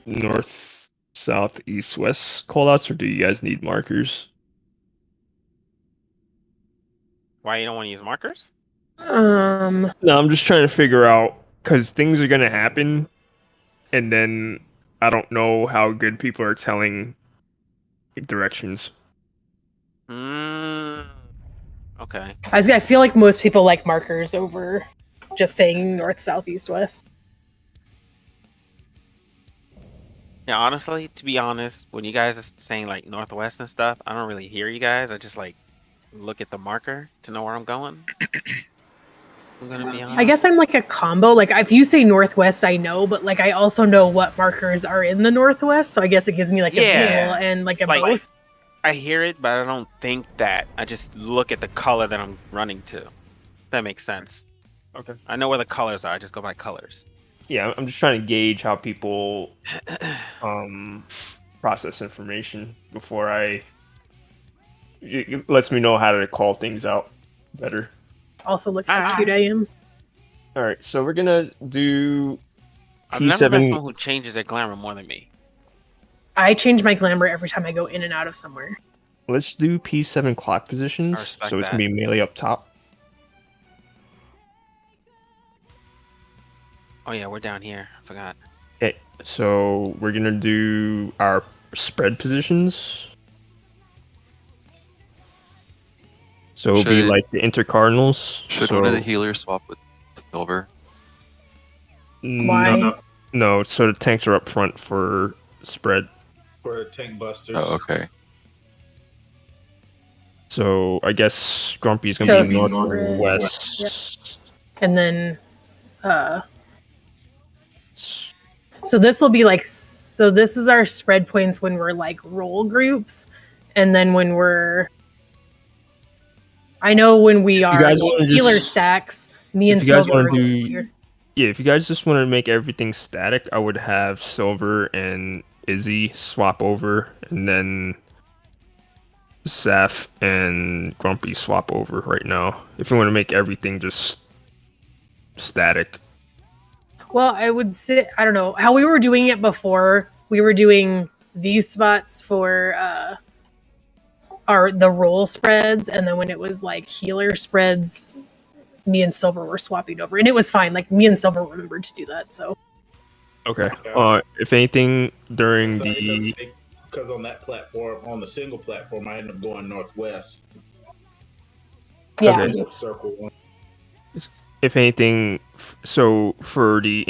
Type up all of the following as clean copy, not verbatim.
north, south, east, west callouts, or do you guys need markers? Why you don't want to use markers? No, I'm just trying to figure out because things are gonna happen, and then I don't know how good people are telling directions. Okay. I feel like most people like markers over just saying north, south, east, west. Yeah, honestly, to be honest, when you guys are saying like northwest and stuff, I don't really hear you guys. I just like look at the marker to know where I'm going. I'm gonna be honest. I guess I'm like a combo. Like if you say northwest, I know, but like I also know what markers are in the northwest, so I guess it gives me like a visual and like a both. I hear it, but I don't think that. I just look at the color that I'm running to. That makes sense. Okay. I know where the colors are. I just go by colors. Yeah, I'm just trying to gauge how people process information before it lets me know how to call things out better. Also, look how cute I am. All right, so we're gonna do I've never met P7. someone who changes their glamour more than me. I change my glamour every time I go in and out of somewhere. Let's do P7 clock positions. So it's gonna be melee up top. Oh yeah, we're down here. I forgot. Okay, so we're gonna do our spread positions. So it'll be like the intercardinals. Should one of the healers swap with silver? Why? No, so the tanks are up front for spread. For tank busters. Oh, okay. So I guess Grumpy's gonna be northwest. Yep. And then so this will be like, so this is our spread points when we're like role groups, and then when we're, I know when we are healer stacks, me and Silver. Yeah, if you guys just want to make everything static, I would have Silver and Izzy swap over, and then Seth and Grumpy swap over right now. If you want to make everything just static. Well, I would say, I don't know how we were doing it before. We were doing these spots for the roll spreads, and then when it was like healer spreads, me and Silver were swapping over, and it was fine. Like me and Silver remembered to do that. So okay. If anything during because on that platform, on the single platform, I ended up going northwest. Yeah. Okay. Circle one. If anything, so for the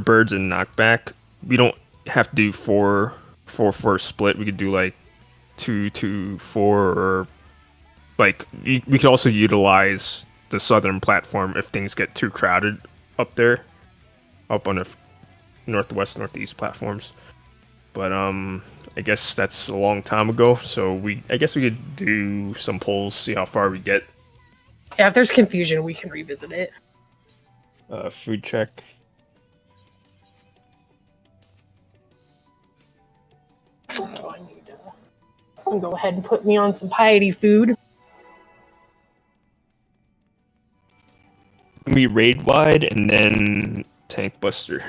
birds and knockback, we don't have to do 4-4 split. We could do like 2-4, or like we could also utilize the southern platform if things get too crowded up there, up on the northwest, northeast platforms. But I guess that's a long time ago, so I guess we could do some polls, see how far we get. Yeah, if there's confusion, we can revisit it. Food check. So I need to go ahead and put me on some piety food. We raid wide and then tank buster.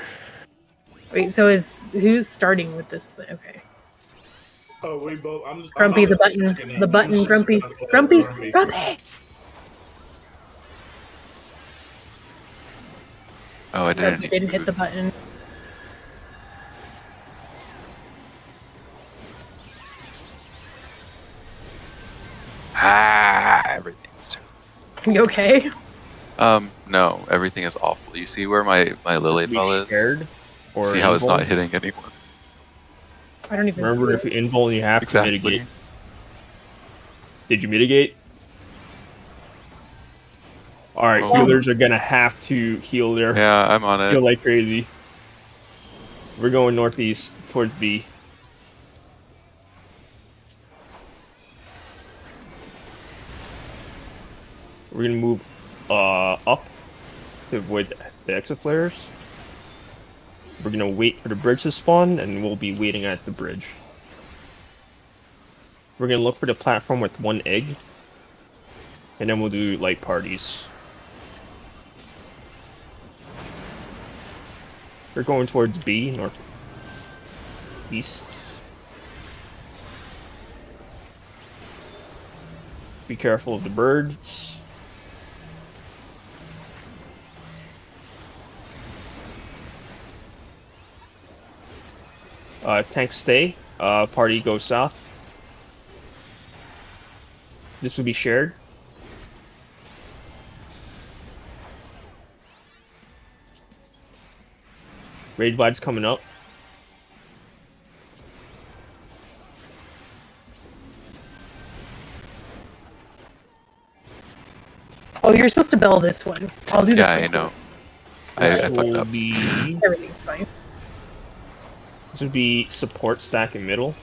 Wait, so who's starting with this thing? Okay. Oh, we both. Grumpy, the button, Grumpy. Oh, I didn't. Grumpy didn't hit the button. Everything's terrible. You okay? No, everything is awful. You see where my lily bell is? See how it's not hitting anyone? I don't even remember if you invul, you have to mitigate. Did you mitigate? Alright, healers are gonna have to heal there. Yeah, I'm on it. Heal like crazy. We're going northeast towards B. We're gonna move up to avoid the exit flares. We're gonna wait for the bridge to spawn, and we'll be waiting at the bridge. We're gonna look for the platform with one egg, and then we'll do light parties. We're going towards B, northeast. Be careful of the birds. Tanks stay. Party goes south. This will be shared. Raid Vide's coming up. Oh, you're supposed to bell this one. I'll do the Yeah, I first know. one. I fucked up. Everything's fine. This would be support stack in middle.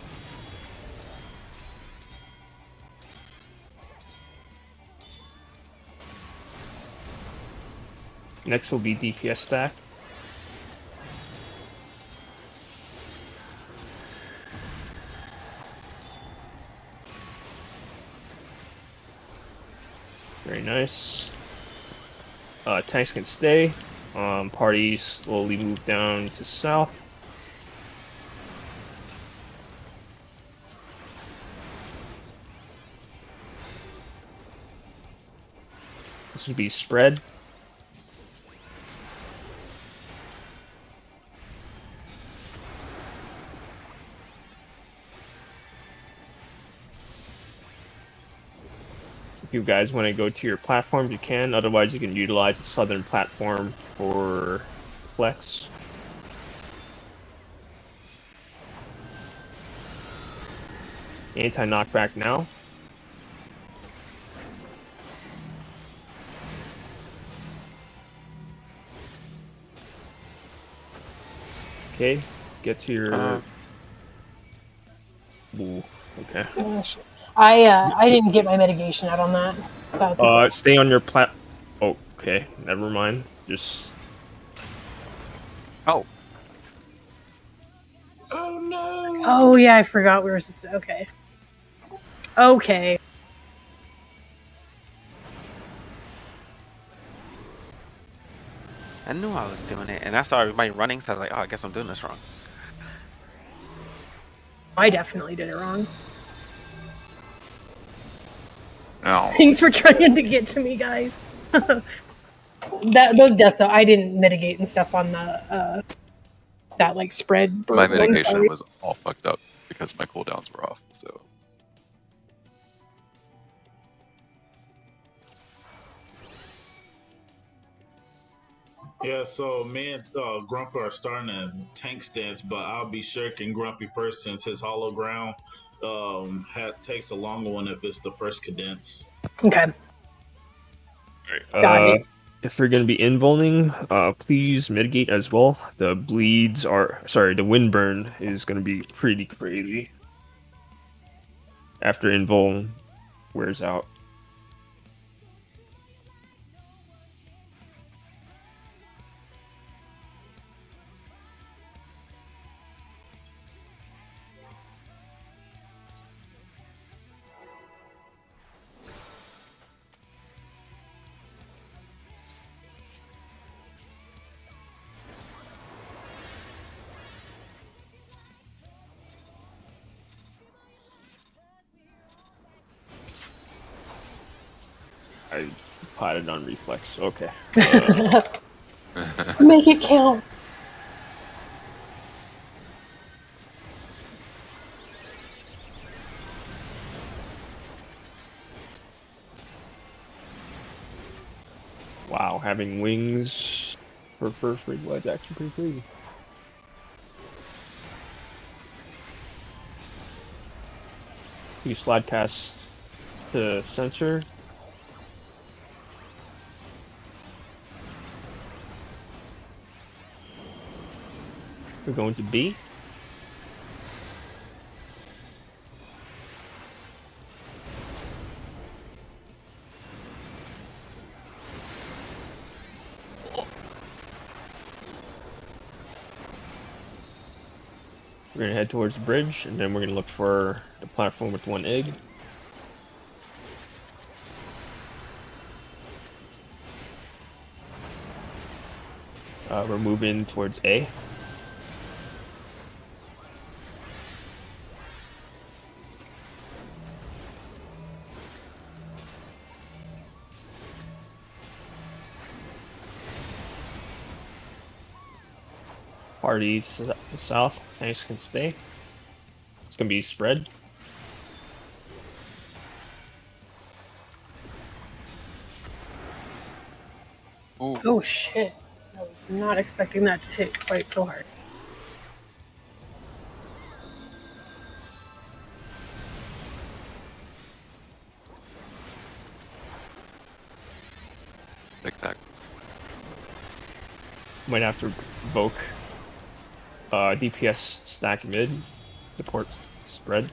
Next will be DPS stack. Very nice. Tanks can stay. Parties slowly move down to south. This would be spread. If you guys want to go to your platform, you can. Otherwise, you can utilize the southern platform for flex. Anti-knockback now. Okay, get to your... Ooh, okay. I didn't get my mitigation out on that. That was Stay on your plat... Oh, okay, never mind. Just... Oh. Oh no! Oh yeah, I forgot we were supposed to... Okay. Okay. I knew I was doing it, and I saw everybody running, so I was like, oh, I guess I'm doing this wrong. I definitely did it wrong. No. Thanks for trying to get to me, guys. Those deaths, though, I didn't mitigate and stuff on the that like spread. My mitigation was all fucked up because my cooldowns were off. So. Yeah, so me and Grumpy are starting a tank stance, but I'll be shirking Grumpy first since his hollow ground takes a longer one if it's the first cadence. Okay. Alright, Got it. if you're going to be invulning, please mitigate as well. The bleeds are... Sorry, the wind burn is going to be pretty crazy after invul wears out. I potted on reflex. Okay. Make it count. Wow, having wings for first rig was actually pretty crazy. You slide cast to sensor. We're going to B. We're gonna head towards the bridge, and then we're gonna look for the platform with one egg. We're moving towards A. Parties south, tanks can stay. It's gonna be spread. Ooh. Oh shit. I was not expecting that to hit quite so hard. Tic-tac. Might have to evoke DPS stack mid, support spread.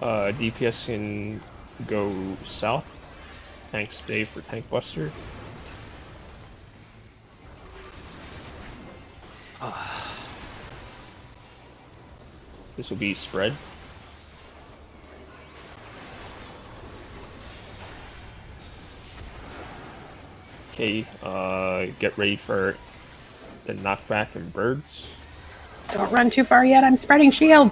DPS can go south. Tanks stay for tank buster. This will be spread. Okay, get ready for the knockback and birds. Don't run too far yet, I'm spreading shield.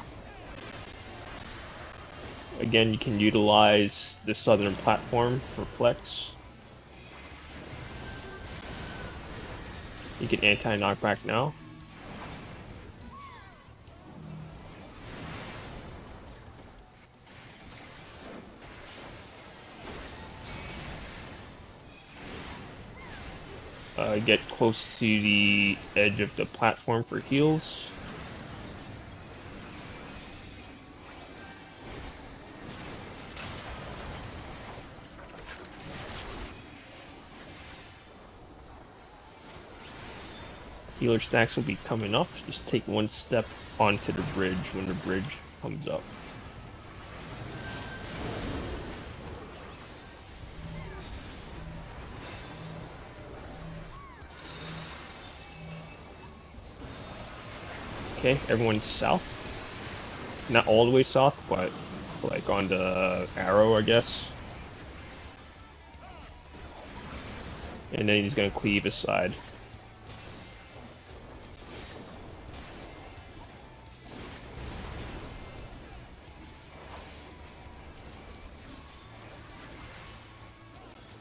Again, you can utilize the southern platform for flex. You can anti-knockback now. Get close to the edge of the platform for heals. Healer stacks will be coming up. Just take one step onto the bridge when the bridge comes up. Okay, everyone's south. Not all the way south, but like on the arrow, I guess. And then he's gonna cleave his side.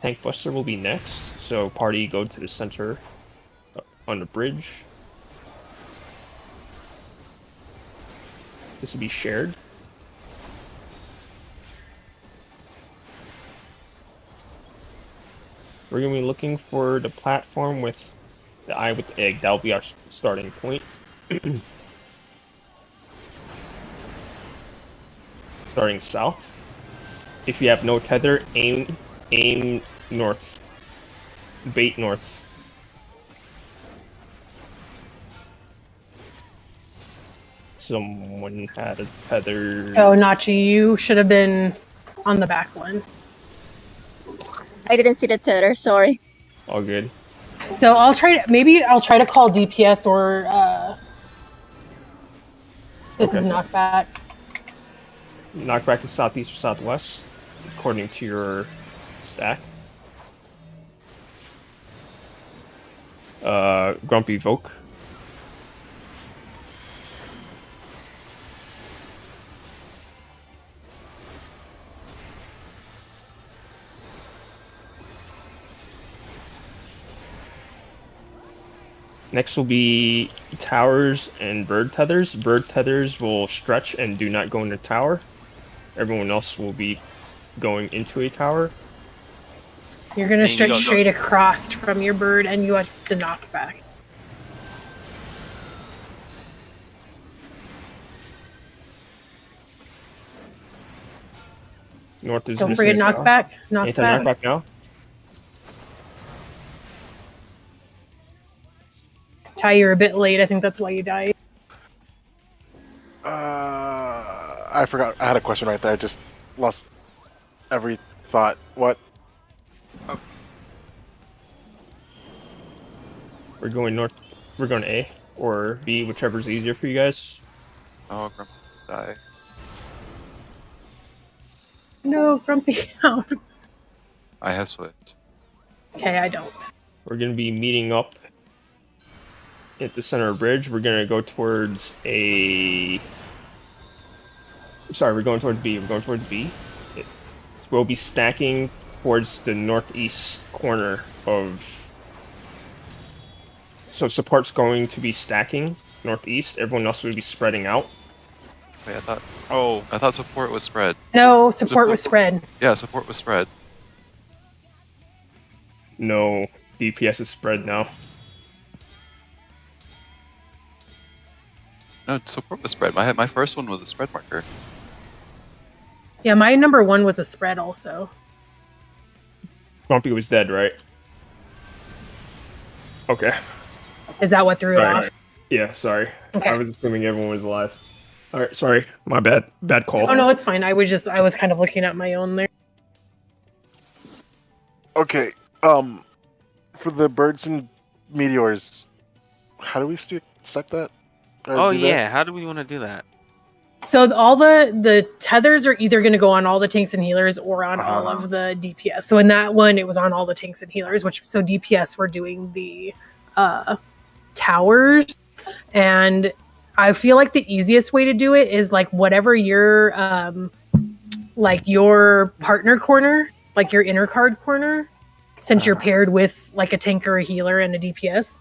Tank Buster will be next, so party go to the center on the bridge. This will be shared. We're going to be looking for the platform with the eye with the egg. That'll be our starting point. Starting south. If you have no tether, aim north. Bait north. Someone had a tether. Oh, Nachi, you should have been on the back one. I didn't see the tether, sorry. All good. So I'll try to call DPS or this is knockback. Knockback is southeast or southwest, according to your stack. Grumpy Voke. Next will be towers and bird tethers. Bird tethers will stretch and do not go in the tower. Everyone else will be going into a tower. You're going to stretch straight across from your bird and you have to knock back. North is Don't forget knockback. Knockback now. Ty, you're a bit late. I think that's why you died. I forgot. I had a question right there. I just lost everything thought. What? We're going north. We're going A or B, whichever's easier for you guys. Oh, Grumpy die. No, Grumpy out. I have Swift. Okay, I don't. We're going to be meeting up at the center of bridge. We're going to go towards A. Sorry, we're going towards B. We're going towards B. We'll be stacking towards the northeast corner of. So support's going to be stacking northeast. Everyone else will be spreading out. Wait, I thought. Oh, I thought support was spread. No, support was spread. Yeah, support was spread. No, DPS is spread now. No, support was spread. My first one was a spread marker. Yeah, my number 1 was a spread also. Grumpy was dead, right? Okay. Is that what threw it off? Yeah, sorry. Okay. I was assuming everyone was alive. All right, sorry. My bad. Bad call. Oh no, it's fine. I was kind of looking at my own there. Okay. For the birds and meteors, how do we stack that? oh yeah. How do we want to do that? So all the tethers are either going to go on all the tanks and healers or on all of the DPS. So in that one, it was on all the tanks and healers. So DPS were doing the towers, and I feel like the easiest way to do it is like whatever your like your partner corner, like your inner card corner, since you're paired with like a tank or a healer and a DPS,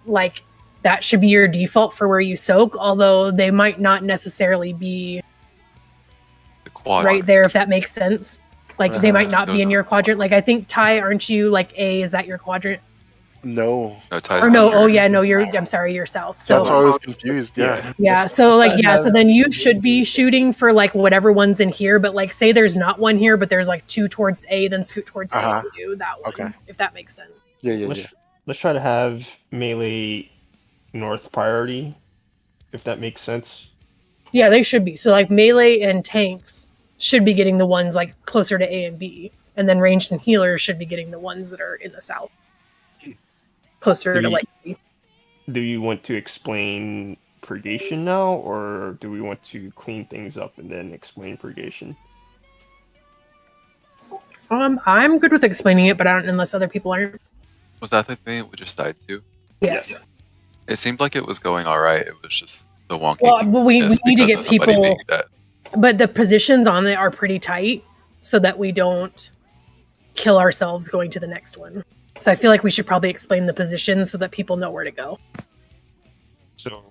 like that should be your default for where you soak, although they might not necessarily be right there, if that makes sense. Like they might not be in your quadrant. Like I think Ty, aren't you like A? Is that your quadrant? No. Or no? Oh yeah, no. I'm sorry. You're south. So that's why I was confused. Yeah. Yeah. So like So then you should be shooting for like whatever one's in here. But like say there's not one here, but there's like 2 towards A, then scoot towards A and do that one. Okay. If that makes sense. Yeah. Let's try to have melee north priority, if that makes sense. Yeah, they should be. So like melee and tanks should be getting the ones like closer to A and B, and then ranged and healers should be getting the ones that are in the south, closer to like B. Do you want to explain purgation now, or do we want to clean things up and then explain purgation? I'm good with explaining it, but I don't unless other people aren't. Was that the thing that we just died to? Yes. It seemed like it was going all right. It was just the wonky. Well, but we need to get people. That. But the positions on it are pretty tight, so that we don't kill ourselves going to the next one. So I feel like we should probably explain the positions so that people know where to go. So,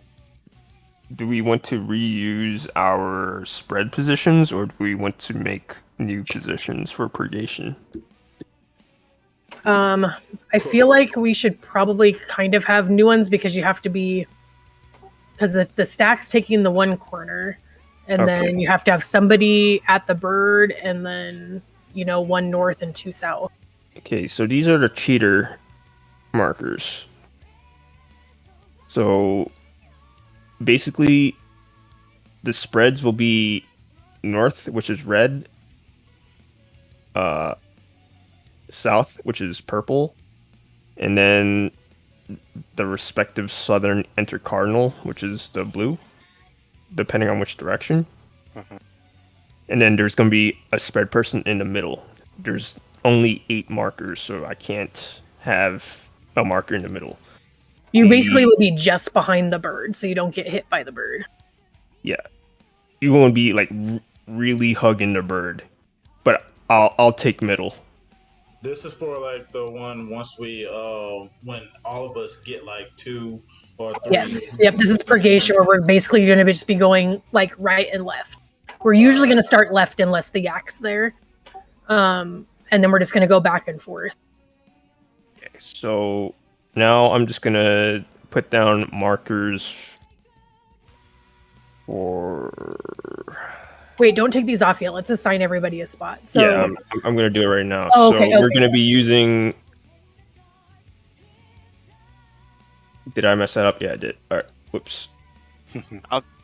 do we want to reuse our spread positions, or do we want to make new positions for purgation? I feel like we should probably kind of have new ones because you have to be, because the stack's taking the one corner, and then you have to have somebody at the bird, and then 1 north and 2 south. Okay, so these are the cheater markers. So basically, the spreads will be north, which is red, south, which is purple, and then the respective southern intercardinal, which is the blue, depending on which direction. And then there's going to be a spread person in the middle. There's only 8 markers, so I can't have a marker in the middle. You basically would be just behind the bird, so you don't get hit by the bird. Yeah, you want to be like really hugging the bird, but I'll take middle. This is for like the one once we when all of us get like 2 or 3. Yes. Yep. This is purgation, where we're basically going to just be going like right and left. We're usually going to start left unless the yak's there, and then we're just going to go back and forth. Okay, so now I'm just going to put down markers for. Wait, don't take these off yet. Let's assign everybody a spot. So yeah, I'm going to do it right now. Oh, okay, so we're going to be using. Did I mess that up? Yeah, I did. All right. Whoops.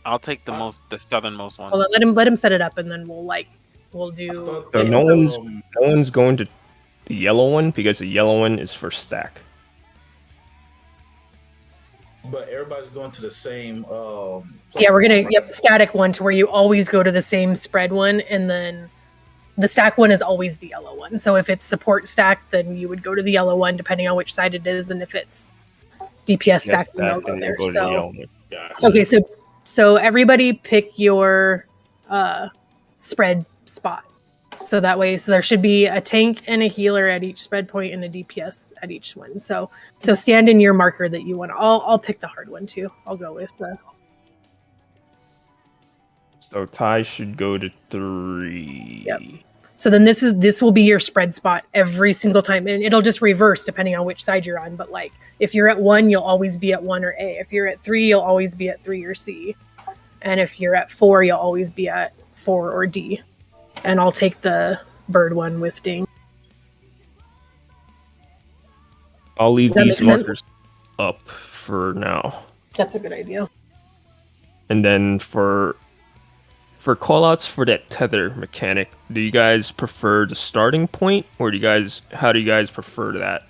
I'll take the southernmost one. Hold on, let him set it up, and then we'll like we'll do. So no one's going to the yellow one because the yellow one is for stack. But everybody's going to the same. Yeah, we're gonna static one to where you always go to the same spread one, and then the stack one is always the yellow one. So if it's support stack, then you would go to the yellow one, depending on which side it is, and if it's DPS stack, then you'll go there. So okay, so everybody pick your spread spot. So that way, so there should be a tank and a healer at each spread point and a DPS at each one. So stand in your marker that you want. I'll pick the hard one too. I'll go with the. So Ty should go to 3. Yep. So then this will be your spread spot every single time, and it'll just reverse depending on which side you're on. But like if you're at 1, you'll always be at 1 or A. If you're at 3, you'll always be at 3 or C. And if you're at 4, you'll always be at 4 or D. And I'll take the bird one with Ding. I'll leave these markers up for now. That's a good idea. And then for callouts for that tether mechanic, do you guys prefer the starting point, or how do you guys prefer that?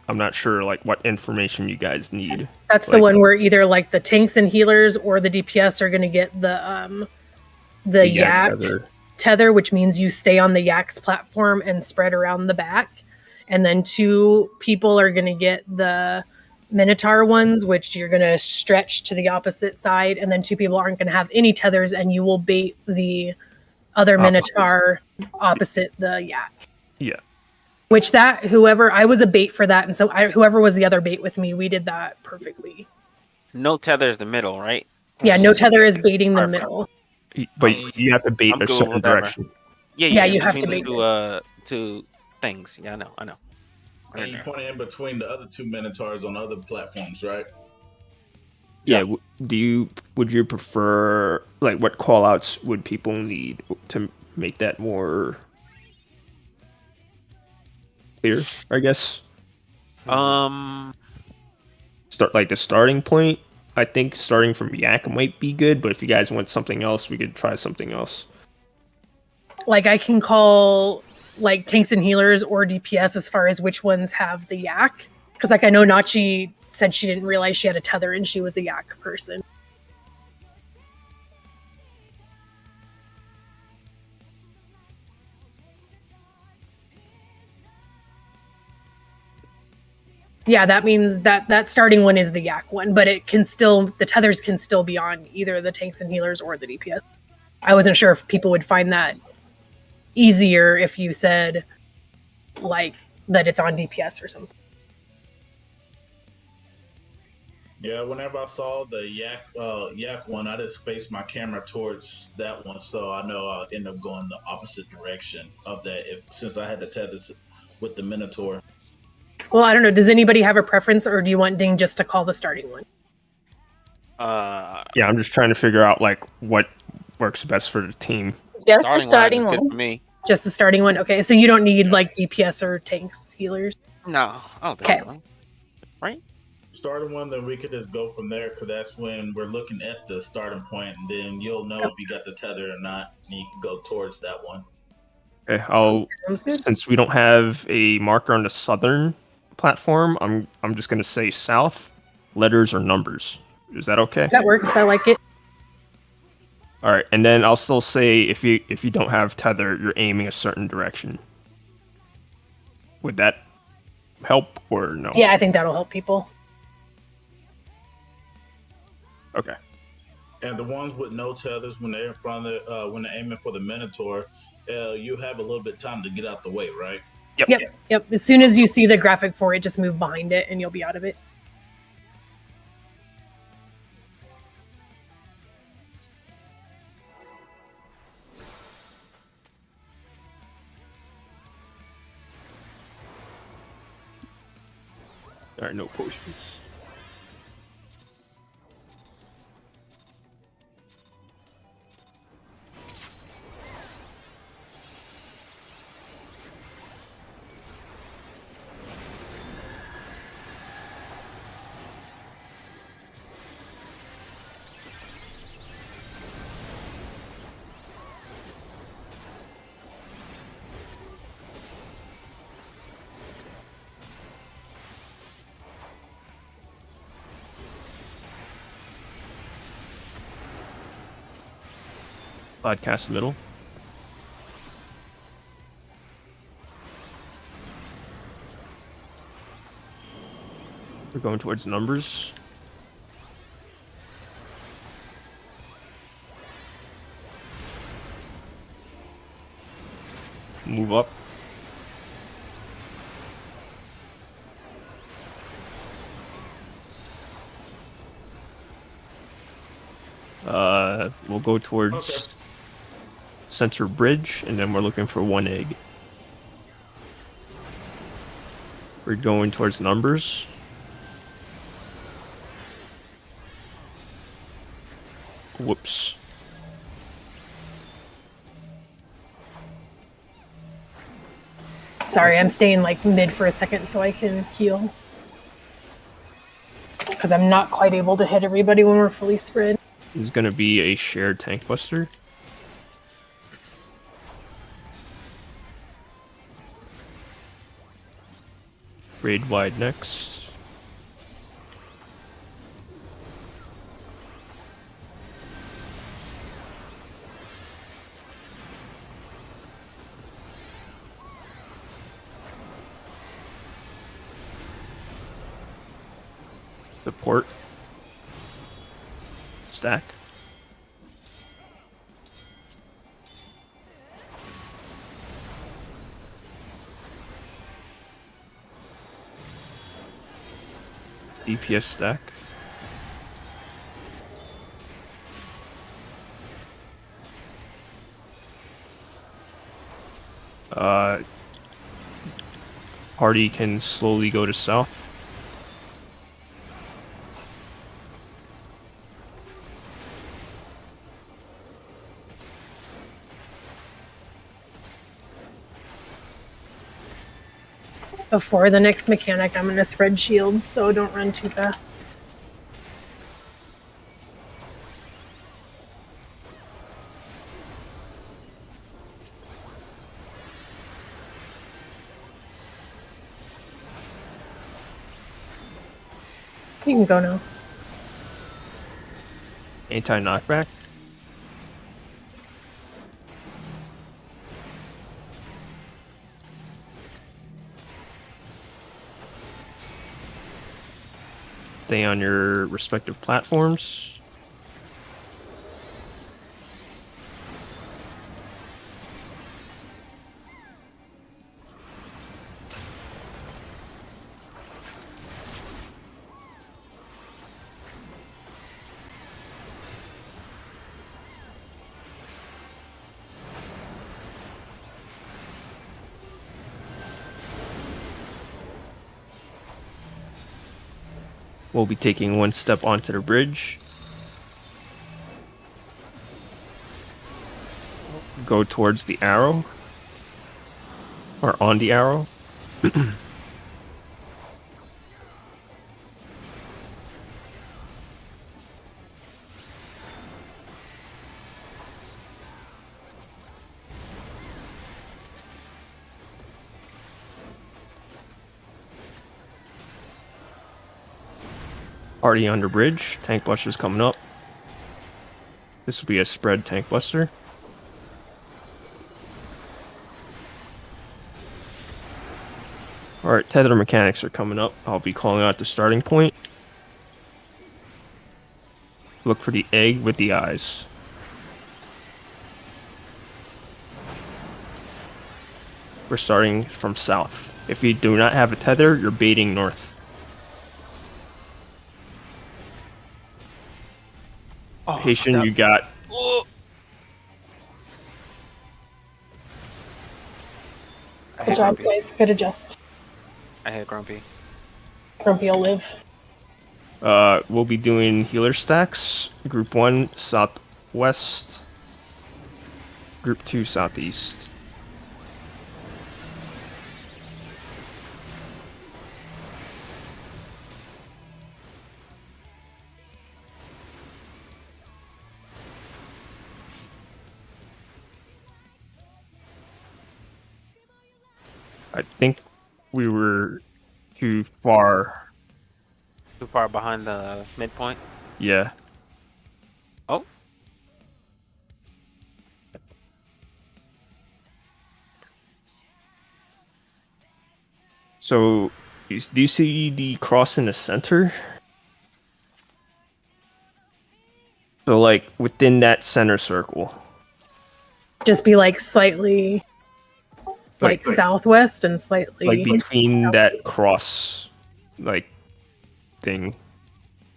I'm not sure like what information you guys need. That's the one where either like the tanks and healers or the DPS are going to get the yak tether, which means you stay on the yak's platform and spread around the back. And then 2 people are going to get the Minotaur ones, which you're going to stretch to the opposite side. And then 2 people aren't going to have any tethers, and you will bait the other Minotaur opposite the yak. Yeah. Which whoever, I was a bait for that. And so whoever was the other bait with me, we did that perfectly. No tether is the middle, right? Yeah, no tether is baiting the middle. But you have to bait a certain direction. Yeah, you have to bait two things. Yeah, I know. And you point in between the other 2 Minotaurs on other platforms, right? Yeah. Would you prefer, like, what callouts would people need to make that more clear, I guess? Start like the starting point. I think starting from Yak might be good, but if you guys want something else, we could try something else. Like I can call like tanks and healers or DPS as far as which ones have the yak. Because like I know Nachi said she didn't realize she had a tether and she was a yak person. Yeah, that means that starting one is the yak one, but the tethers can still be on either the tanks and healers or the DPS. I wasn't sure if people would find that easier if you said like that it's on DPS or something. Yeah, whenever I saw the yak one, I just faced my camera towards that one, so I know I'll end up going the opposite direction of that since I had the tethers with the Minotaur. Well, I don't know. Does anybody have a preference, or do you want Ding just to call the starting one? Yeah, I'm just trying to figure out like what works best for the team. Just the starting one. Good for me. Just the starting one. Okay, so you don't need like DPS or tanks, healers. No, I don't think so. Right? Starting one, then we could just go from there, because that's when we're looking at the starting point, and then you'll know if you got the tether or not, and you can go towards that one. Okay, since we don't have a marker on the southern platform, I'm just gonna say south, letters or numbers. Is that okay? That works. I like it. All right, and then I'll still say if you don't have tether, you're aiming a certain direction. Would that help or no? Yeah, I think that'll help people. Okay. And the ones with no tethers, when they're in front of when they're aiming for the Minotaur, you have a little bit of time to get out the way, right? Yep. As soon as you see the graphic for it, just move behind it and you'll be out of it. All right, no potions. Podcast middle. We're going towards numbers. Move up. We'll go towards center bridge, and then we're looking for 1 egg. We're going towards numbers. Whoops. Sorry, I'm staying like mid for a second so I can heal. Because I'm not quite able to hit everybody when we're fully spread. This is going to be a shared tank buster. Raid wide next. Support. Stack. DPS stack. Party can slowly go to south. Before the next mechanic, I'm going to spread shields, so don't run too fast. You can go now. Anti-knockback. Stay on your respective platforms. We'll be taking 1 step onto the bridge. Go towards the arrow. Or on the arrow. Party under bridge. Tank buster's coming up. This will be a spread tank buster. Alright, tether mechanics are coming up. I'll be calling out the starting point. Look for the egg with the eyes. We're starting from south. If you do not have a tether, you're baiting north. Oh, Patient, you got. Oh. Good job, guys. Good adjust. I hit Grumpy. Grumpy will live. We'll be doing healer stacks. Group 1, southwest. Group 2, southeast. I think we were too far. Too far behind the midpoint. Yeah. Oh. So, do you see the cross in the center? So, like, within that center circle. Just be like slightly like southwest and slightly like between southeast. that cross like thing.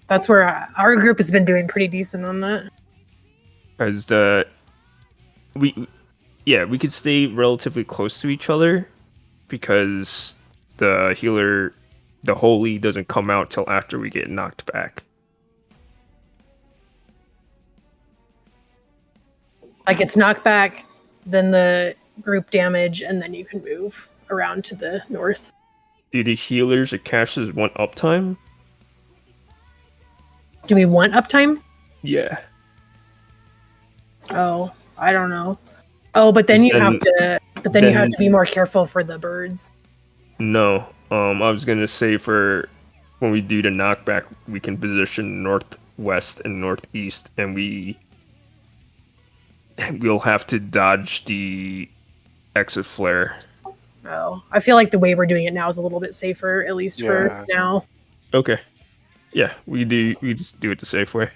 That's where our group has been doing pretty decent on that. Because we could stay relatively close to each other because the healer, the holy, doesn't come out till after we get knocked back. Like it's knocked back, then the group damage, and then you can move around to the north. Do the healers or casters want uptime? Do we want uptime? Yeah. Oh, I don't know. Oh, but then you have to. But then you have to be more careful for the birds. No. I was gonna say for when we do the knockback, we can position northwest and northeast, and we'll have to dodge the exit flare. Oh, I feel like the way we're doing it now is a little bit safer, at least for now. Okay. Yeah, we just do it the safe way.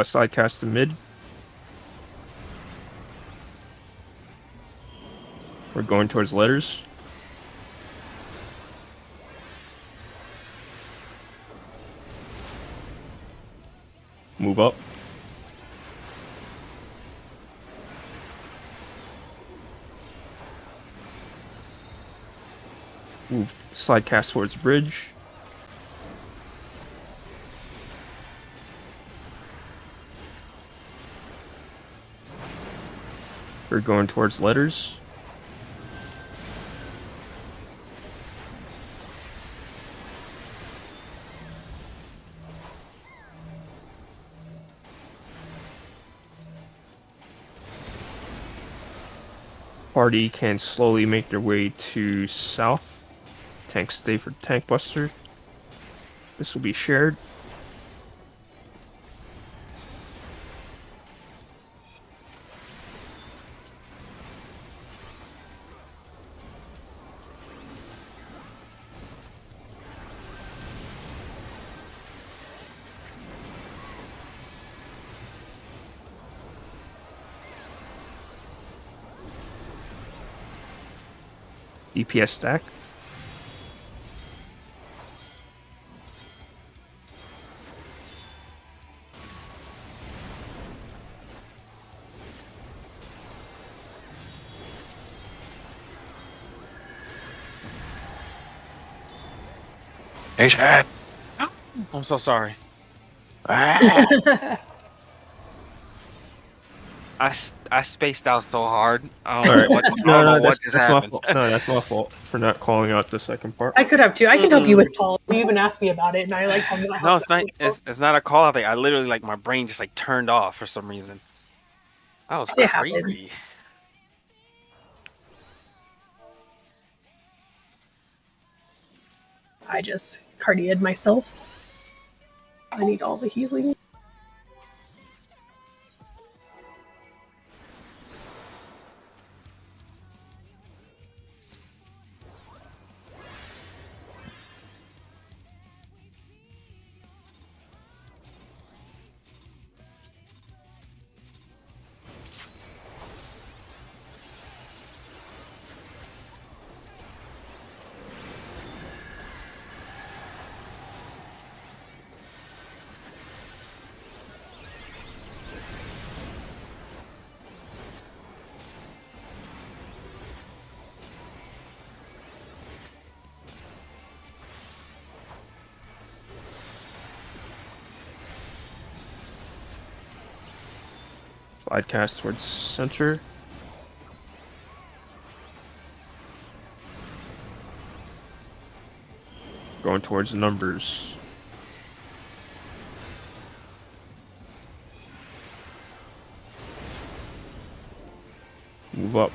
Side cast to mid. We're going towards letters. Move up. Move slide cast towards bridge. We're going towards letters. Party can slowly make their way to south. Tanks stay for tank buster. This will be shared. EPS stack. Hey, Chad. I'm so sorry. I spaced out so hard. I don't know what just happened. No, that's my fault for not calling out the second part. I could have too. I can help you with calls. You even asked me about it, and I like how you. No, it's not. It's not a call out thing. I literally like my brain just like turned off for some reason. That was It crazy. happens. I just cardioed myself. I need all the healing. Slide cast towards center. Going towards the numbers. Move up.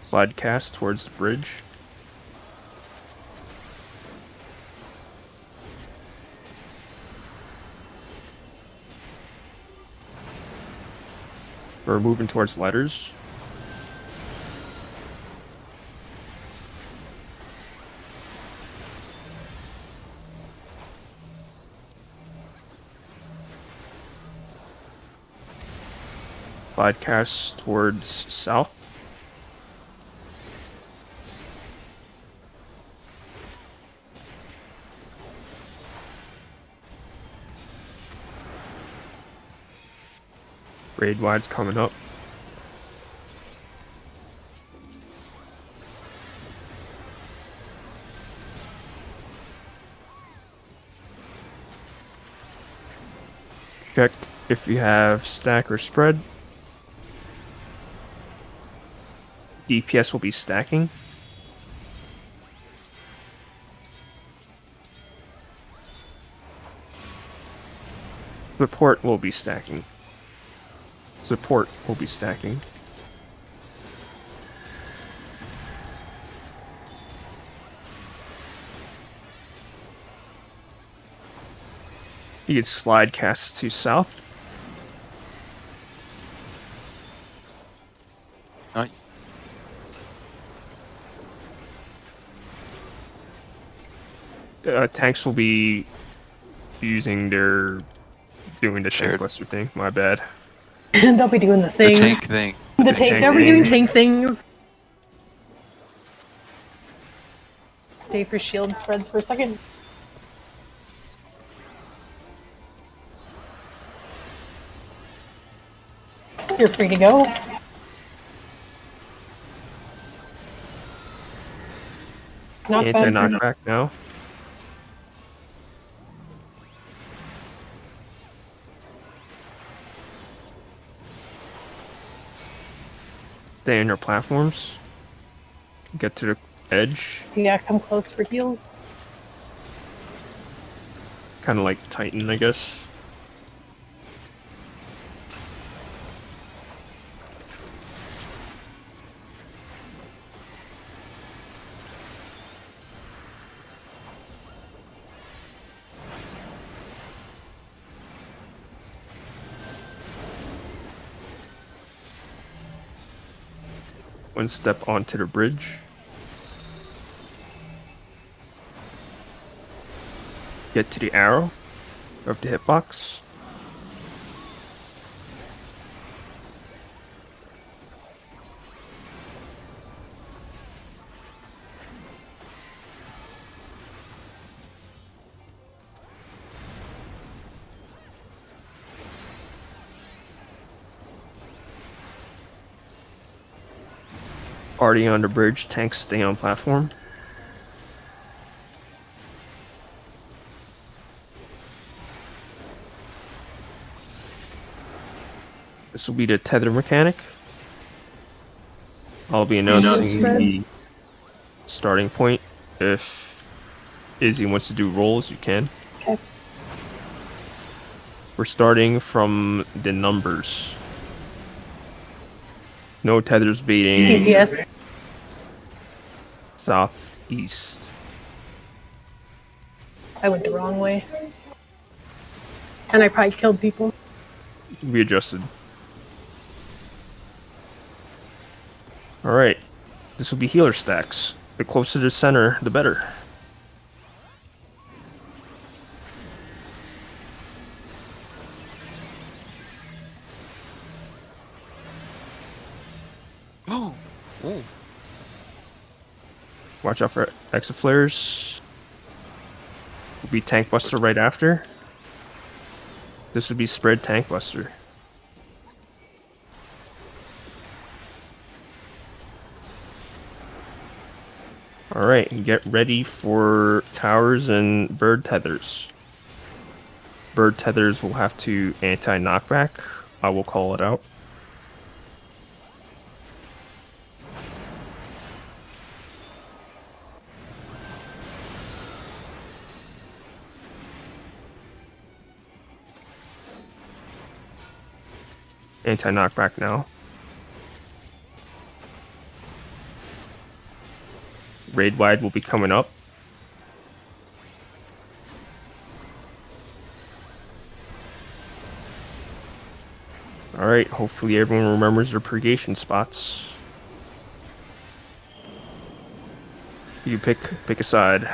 Slide cast towards the bridge. We're moving towards letters. Slide cast towards south. Grade wide's coming up. Check if you have stack or spread. DPS will be stacking. Support will be stacking. Support will be stacking. You can slide cast to south. Tanks will be doing the tank buster thing. My bad. They'll be doing the thing. The tank thing. The tank. They'll be doing tank things. Stay for shield spreads for a second. You're free to go. Not bad. Anti-knockback now. Stay on your platforms. Get to the edge. Yeah, come close for heals. Kind of like Titan, I guess. One step onto the bridge. Get to the arrow of the hitbox. Already on the bridge, tanks stay on platform. This will be the tether mechanic. I'll be announcing the starting point. If Izzy wants to do rolls, you can. Okay. We're starting from the numbers. No tethers beating. DPS. Southeast. I went the wrong way. And I probably killed people. We adjusted. Alright. This will be healer stacks. The closer to the center, the better. Oh. Oh. Watch out for exit flares. Will be tank buster right after. This would be spread tank buster. Alright, get ready for towers and bird tethers. Bird tethers will have to anti-knockback. I will call it out. Anti-knockback now. Raid wide will be coming up. Alright, hopefully everyone remembers their purgation spots. You pick a side.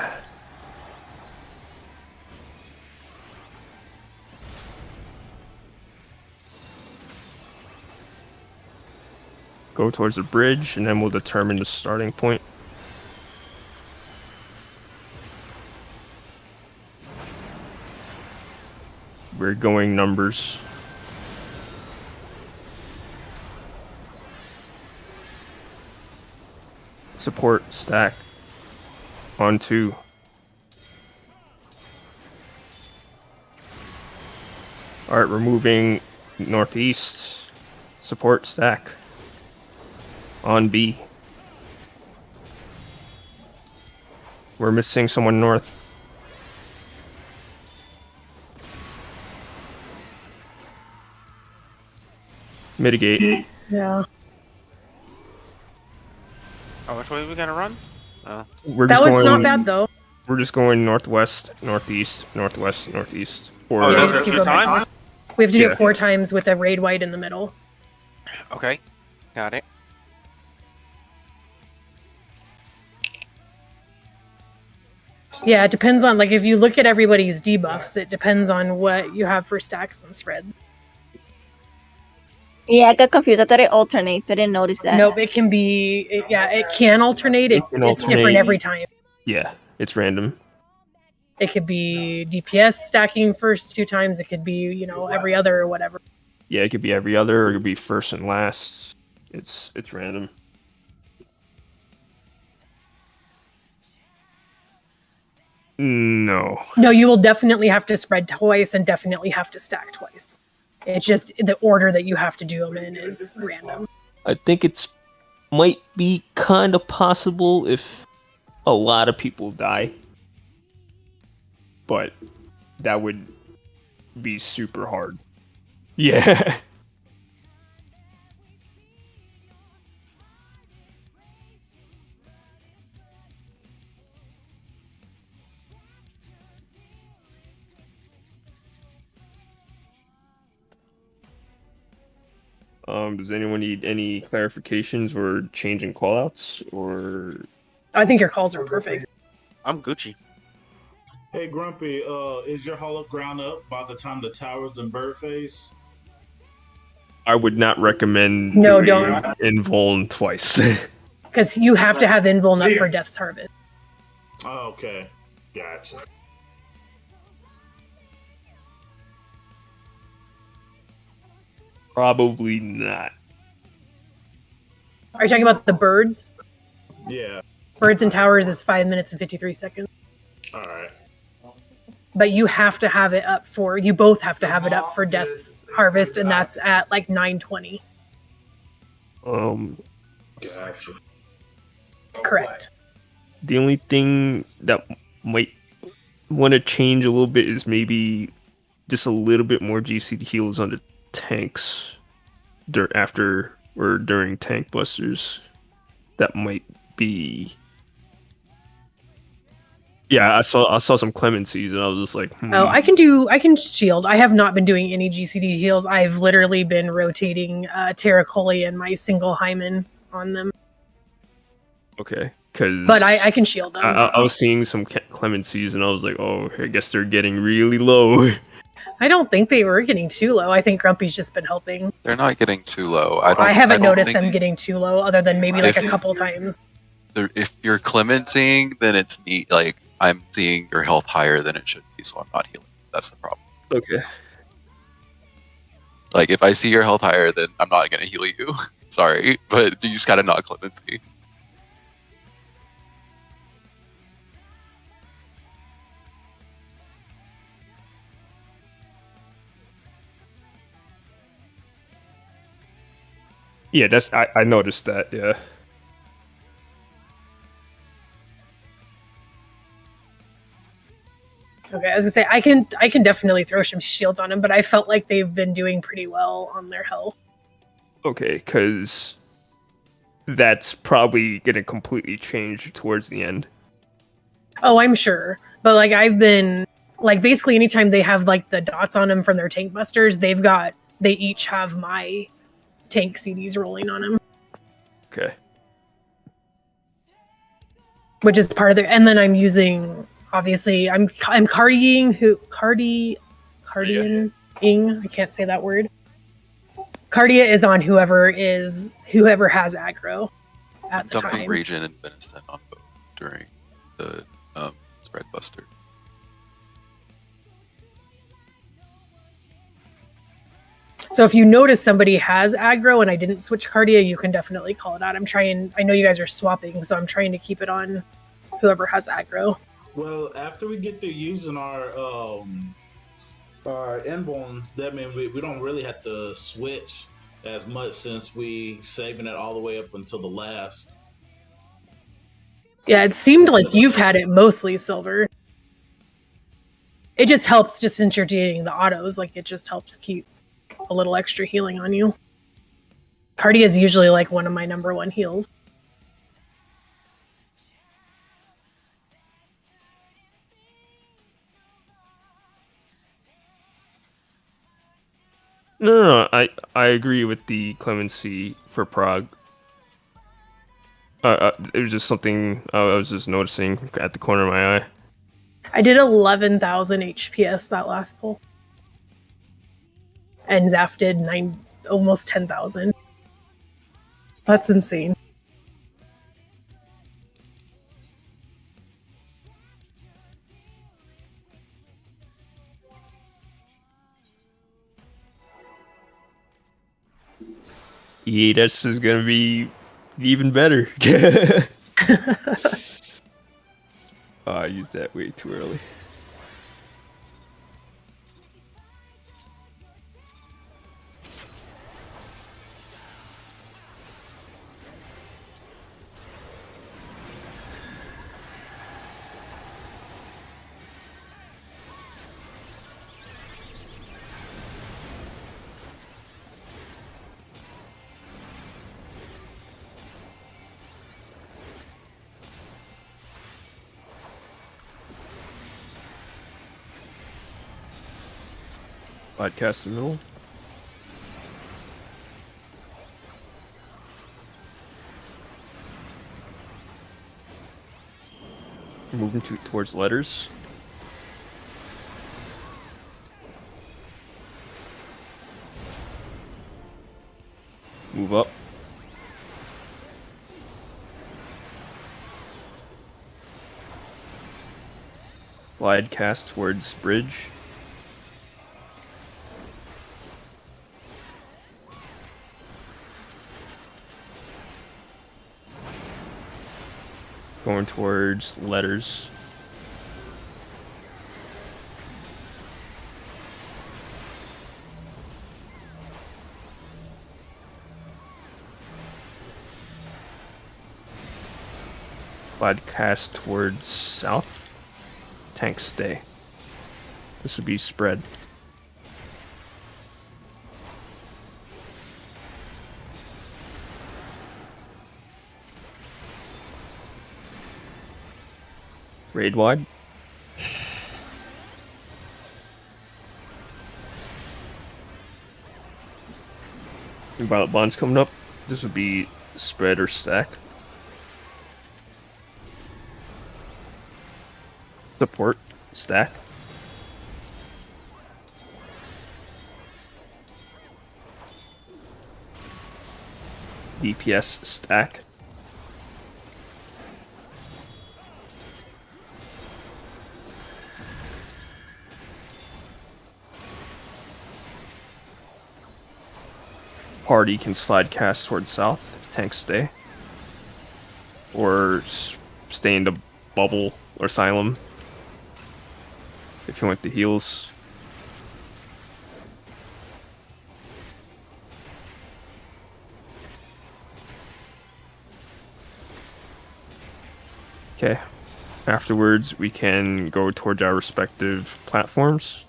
Go towards the bridge, and then we'll determine the starting point. We're going numbers. Support stack on 2. Alright, we're moving northeast. Support stack on B. We're missing someone north. Mitigate. Yeah. Oh, which way we gotta run? We're That just was going, not bad though. We're just going northwest, northeast, northwest, northeast. Or Oh, Yeah, those just are keep the going back. times? We have to do Yeah. it 4 times with a raid white in the middle. Okay, got it. Yeah, it depends on, like, if you look at everybody's debuffs, it depends on what you have for stacks and spread. Yeah, I got confused. I thought it alternates. I didn't notice that. Nope, it can be, it can alternate. It can It's different alternate. every time. Yeah, it's random. It could be DPS stacking first 2 times. It could be, you know, every other or whatever. Yeah, it could be every other, or it could be first and last. It's random. No. No, you will definitely have to spread twice and definitely have to stack twice. It's just the order that you have to do them in is random. I think it's might be kind of possible if a lot of people die. But that would be super hard. Yeah. Does anyone need any clarifications or changing callouts, or? I think your calls are perfect. I'm Gucci. Hey Grumpy, is your hollow ground up by the time the towers and bird face? I would not recommend No, doing don't. invuln twice. Because you have to have invuln up for Death's Harvest. Oh, okay, gotcha. Probably not. Are you talking about the birds? Yeah. Birds and towers is 5 minutes and 53 seconds. All right. But you have to have it up for, you both have to have it up for Death's Harvest, and that's at like 9:20. Gotcha. Correct. The only thing that might want to change a little bit is maybe just a little bit more GC heals on the tanks after or during tank busters. That might be. Yeah, I saw some clemencies and I was just like, Oh, I can shield. I have not been doing any GCD heals. I've literally been rotating Terracoli and my single Hyman on them. Okay, because. But I can shield them. I was seeing some clemencies and I was like, oh, I guess they're getting really low. I don't think they were getting too low. I think Grumpy's just been helping. They're not getting too low. I haven't don't noticed think them getting too low, other than maybe like a If- couple times. If you're clemencing, then it's neat. Like I'm seeing your health higher than it should be, so I'm not healing. That's the problem. Okay. Like if I see your health higher, then I'm not gonna heal you. Sorry, but you just gotta not clemency. Yeah, that's I noticed that. Yeah. Okay, I was gonna say I can definitely throw some shields on him, but I felt like they've been doing pretty well on their health. Okay, because that's probably gonna completely change towards the end. Oh, I'm sure, but like I've been like basically anytime they have like the dots on them from their tank busters, they each have my tank CDs rolling on them. Okay. Which is part of their, and then I'm using obviously I'm cardying I can't say that word. Cardia is on whoever has aggro at the dumping time. Regen and Venison on both during the spread buster. So if you notice somebody has aggro and I didn't switch Cardia, you can definitely call it out. I know you guys are swapping, so I'm trying to keep it on whoever has aggro. Well, after we get through using our inbones, that means we don't really have to switch as much since we saving it all the way up until the last. Yeah, it seemed like you've had it mostly silver. It just helps just since you're doing the autos, like it just helps keep a little extra healing on you. Cardia is usually like one of my number one heals. No, I agree with the clemency for prog. It was just something I was just noticing at the corner of my eye. I did 11,000 HPS that last pull. And Zaf did almost 10,000. That's insane. Yeah, this is gonna be even better. I used that way too early. Podcast in the middle. Moving towards letters. Move up. Glide cast towards bridge. Going towards letters. Glide cast towards south. Tank stay. This would be spread. Raid wide. Violet bonds coming up. This would be spread or stack. Support stack. DPS stack. Party can slide cast towards south. Tank stay. Or stay into bubble or asylum. If you want the heals. Okay. Afterwards, we can go towards our respective platforms.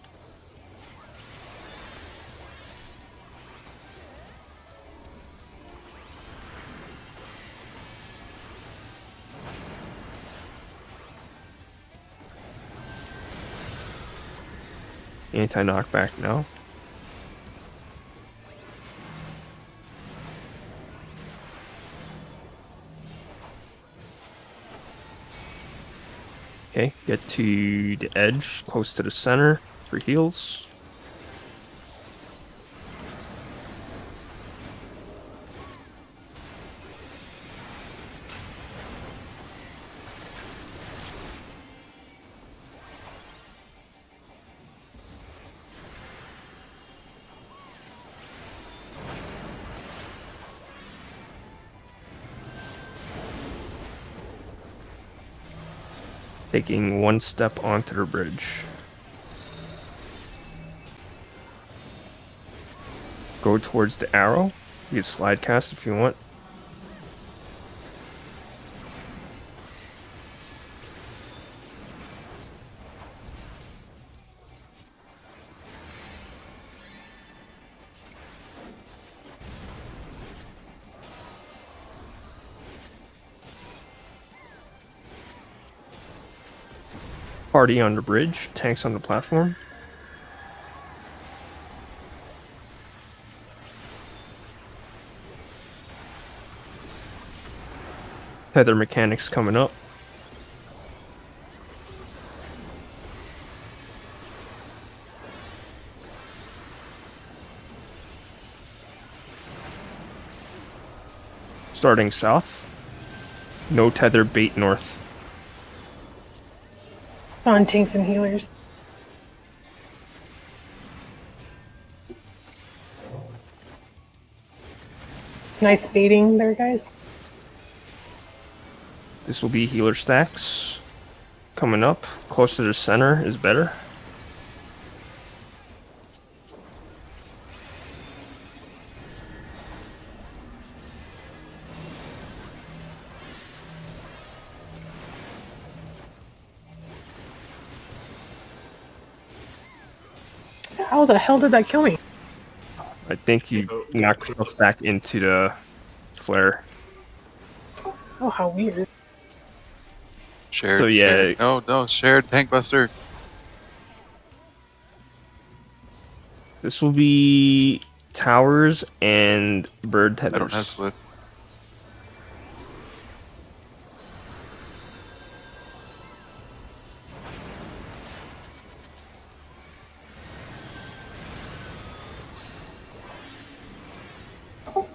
Anti-knockback now. Okay, get to the edge, close to the center for heals. Taking one step onto the bridge. Go towards the arrow. You can slide cast if you want. Party on the bridge, tanks on the platform. Tether mechanics coming up. Starting south. No tether bait north. It's on tanks and healers. Nice baiting there, guys. This will be healer stacks. Coming up. Close to the center is better. How the hell did that kill me? I think you knocked yourself back into the flare. Oh, how weird. Shared. So, yeah. Shared. No, shared tank buster. This will be towers and bird tethers. I don't have Swift.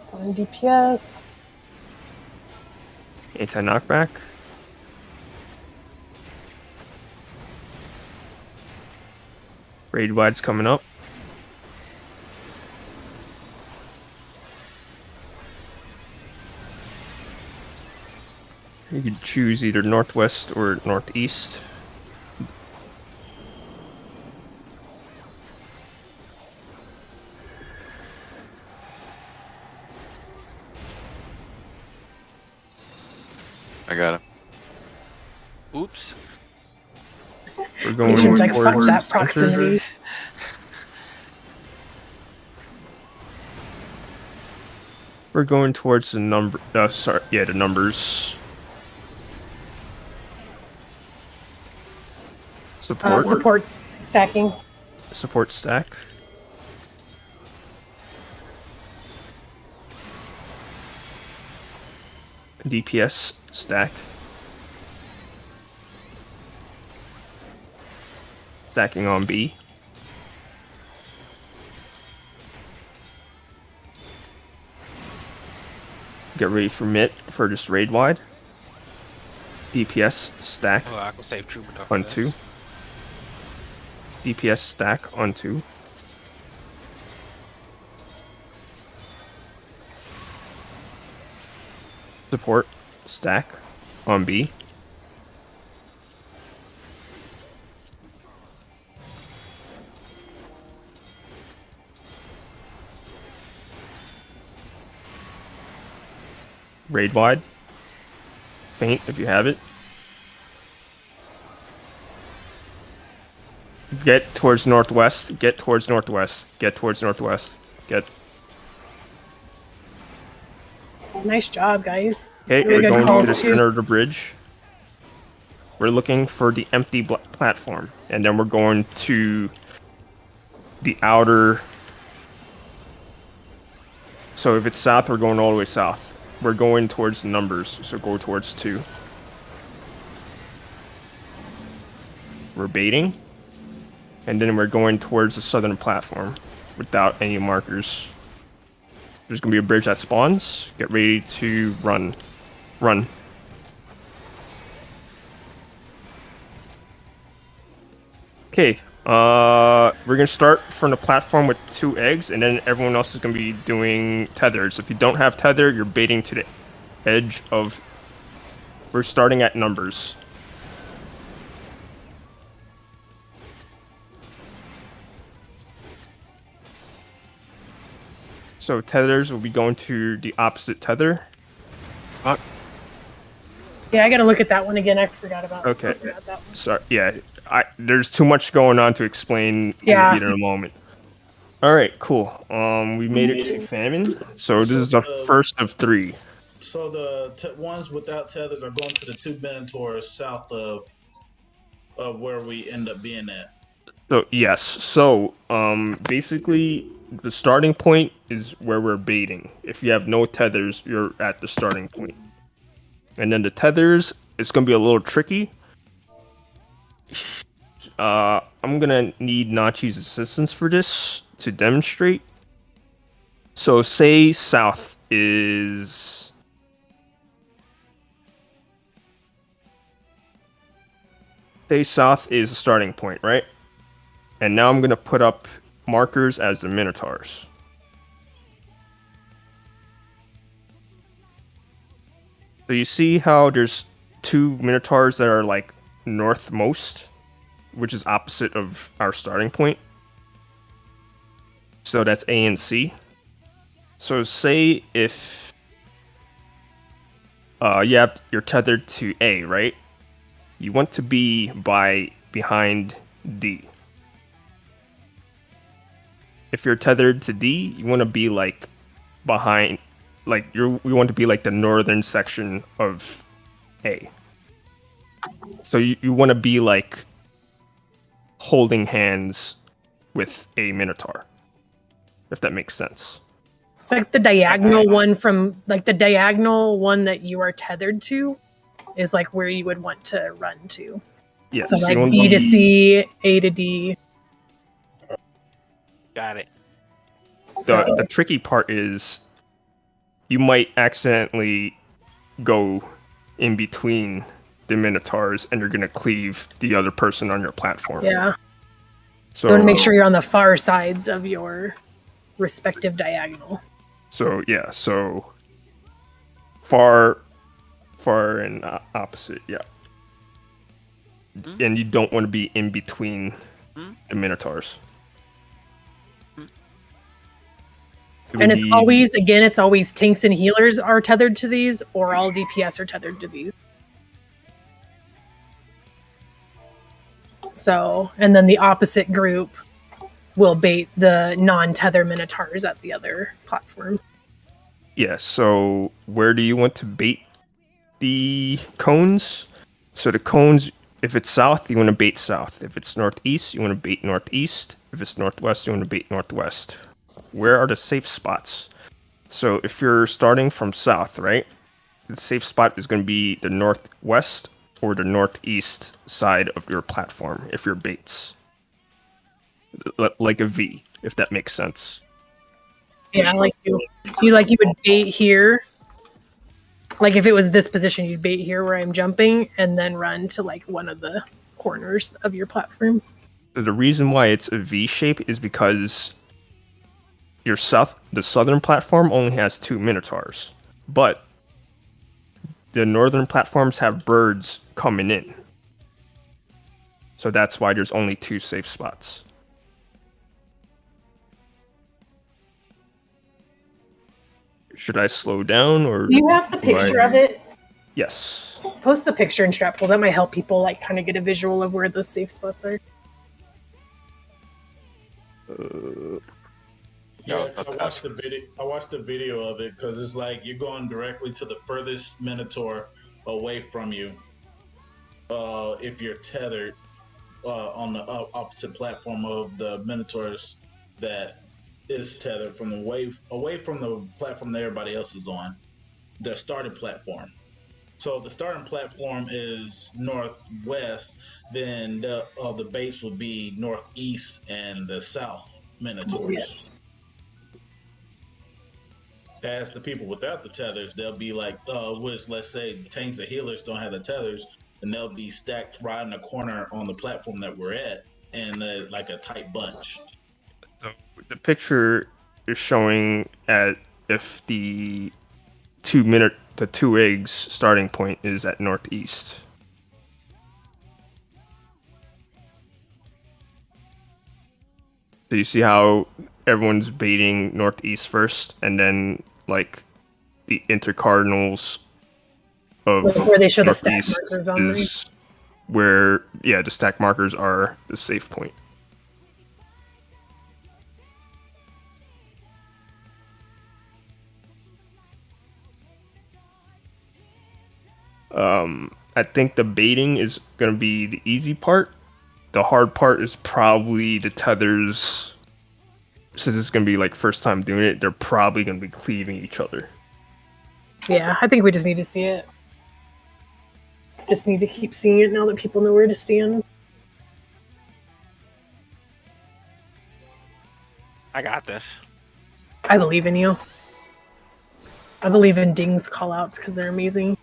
It's on DPS. Anti-knockback. Raid wide's coming up. You can choose either northwest or northeast. I got him. Oops. We're going Nation's like, fuck towards that proximity. We're going towards the number. The numbers. Support. Support stacking. Support stack. DPS stack. Stacking on B. Get ready for MIT for just raid wide. DPS stack Oh, I can save Trooper Duck on for 2. this. DPS stack on 2. Support stack on B. Raid wide. Faint if you have it. Get towards northwest. Get towards northwest. Get towards northwest. Get. Nice job, guys. Okay, Really we're good going to the calls, too. center of the bridge. We're looking for the empty platform, and then we're going to the outer. So if it's south, we're going all the way south. We're going towards the numbers, so go towards 2. We're baiting, and then we're going towards the southern platform without any markers. There's gonna be a bridge that spawns. Get ready to run. Run. Okay, we're gonna start from the platform with 2 eggs, and then everyone else is gonna be doing tethers. If you don't have tether, you're baiting to the edge of. We're starting at numbers. So tethers will be going to the opposite tether. Yeah, I gotta look at that one again. I forgot about. Okay. I forgot that one. Sorry. Yeah. There's too much going on to explain Yeah. in a moment. All right. Cool. We made it to famine. So this is the first of 3. So the ones without tethers are going to the 2 minotaurs south of where we end up being at. So yes. So basically the starting point is where we're baiting. If you have no tethers, you're at the starting point. And then the tethers, it's gonna be a little tricky. I'm gonna need Nachi's assistance for this to demonstrate. So say south is the starting point, right? And now I'm gonna put up markers as the minotaurs. So you see how there's 2 minotaurs that are like northmost, which is opposite of our starting point. So that's A and C. So say if you're tethered to A, right? You want to be behind D. If you're tethered to D, you want to be like behind, like we want to be like the northern section of A. So you want to be like holding hands with a minotaur, if that makes sense. It's like the diagonal one that you are tethered to is like where you would want to run to. Yeah. So like B to C, A to D. Got it. So the tricky part is you might accidentally go in between the minotaurs and you're going to cleave the other person on your platform. Yeah. So you want to make sure you're on the far sides of your respective diagonal. So yeah, so far and opposite, yeah. And you don't want to be in between the minotaurs. And it's always tanks and healers are tethered to these, or all DPS are tethered to these. So, and then the opposite group will bait the non-tether minotaurs at the other platform. Yeah, so where do you want to bait the cones? So the cones, if it's south, you want to bait south. If it's northeast, you want to bait northeast. If it's northwest, you want to bait northwest. Where are the safe spots? So if you're starting from south, right? The safe spot is going to be the northwest or the northeast side of your platform if you're baits. Like a V, if that makes sense. Yeah, like you would bait here. Like if it was this position, you'd bait here where I'm jumping and then run to like one of the corners of your platform. The reason why it's a V shape is because the southern platform only has 2 minotaurs, but the northern platforms have birds coming in. So that's why there's only 2 safe spots. Should I slow down or? Do you have the picture of it? Yes. Post the picture in Strat Pool. That might help people like kind of get a visual of where those safe spots are. Yeah, 'cause I watched the video. I watched the video of it because it's like you're going directly to the furthest Minotaur away from you. If you're tethered on the opposite platform of the Minotaurs that is tethered from away from the platform that everybody else is on, the starting platform. So if the starting platform is northwest, then the base would be northeast and the south Minotaurs. Yes. As the people without the tethers, they'll be like, which let's say tanks and healers don't have the tethers, and they'll be stacked right in the corner on the platform that we're at, and like a tight bunch. So the picture is showing if the 2 eggs starting point is at northeast. So you see how everyone's baiting northeast first, and then like the intercardinals of where they show the stack northeast markers on there. is where the stack markers are the safe point. I think the baiting is gonna be the easy part. The hard part is probably the tethers. Since it's gonna be like first time doing it, they're probably gonna be cleaving each other. Yeah, I think we just need to see it. Just need to keep seeing it now that people know where to stand. I got this. I believe in you. I believe in Ding's callouts because they're amazing.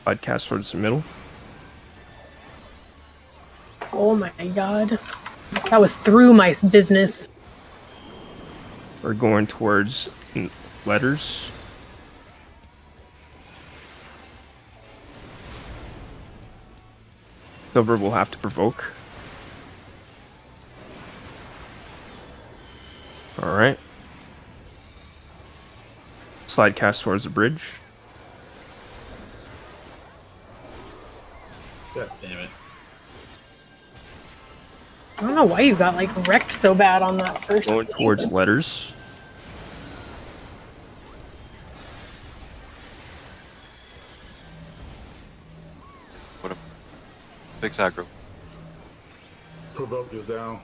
Podcast towards the middle. Oh my god. That was through my business. We're going towards letters. Silver will have to provoke. Alright. Slide cast towards the bridge. God damn it. I don't know why you got like wrecked so bad on that first. Going towards letters. What a fix aggro. Provoke is down.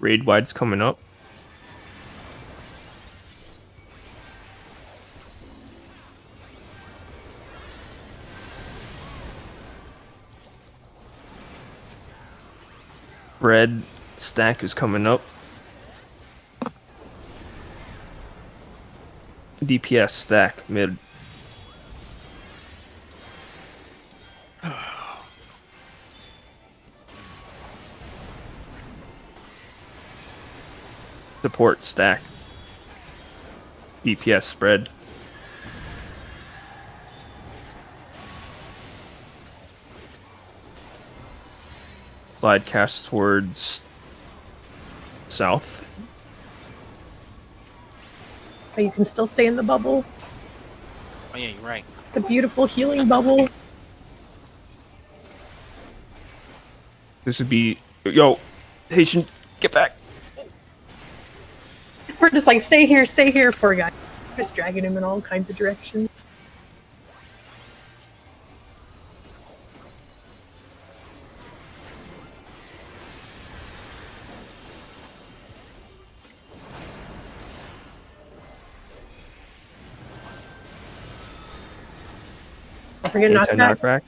Raid wide's coming up. Red stack is coming up. DPS stack mid. Support stack. DPS spread. Slide cast towards south. But you can still stay in the bubble. Oh yeah, you're right. The beautiful healing bubble. This would be yo, Haitian, get back. We're just like, stay here, poor guy. Just dragging him in all kinds of directions. Don't forget knockback. Knockback.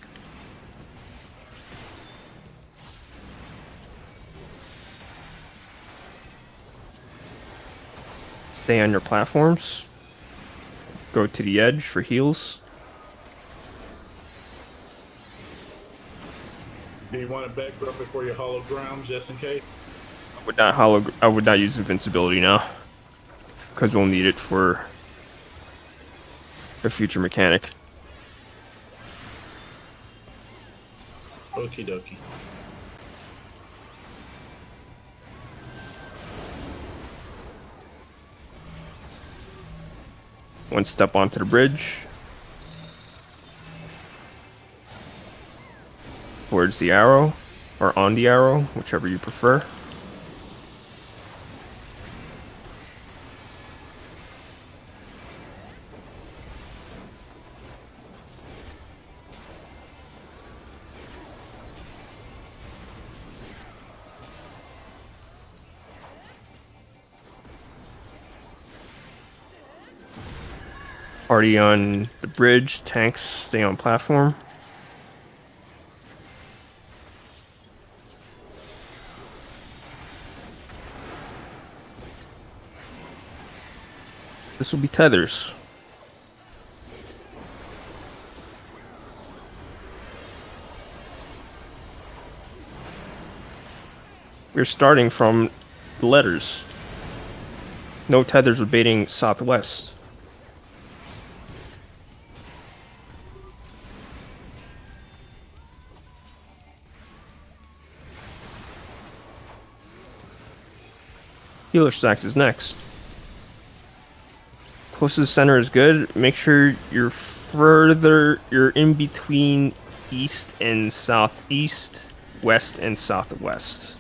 Stay on your platforms. Go to the edge for heals. Do you want to back up before your hollow ground, just in case? I would not use invincibility now, because we'll need it for a future mechanic. Okie dokie. One step onto the bridge. Towards the arrow, or on the arrow, whichever you prefer. Party on the bridge, tanks stay on platform. This will be tethers. We're starting from the letters. No tethers with baiting southwest. Healer stacks is next. Close to the center is good. Make sure you're in between east and southeast, west and southwest.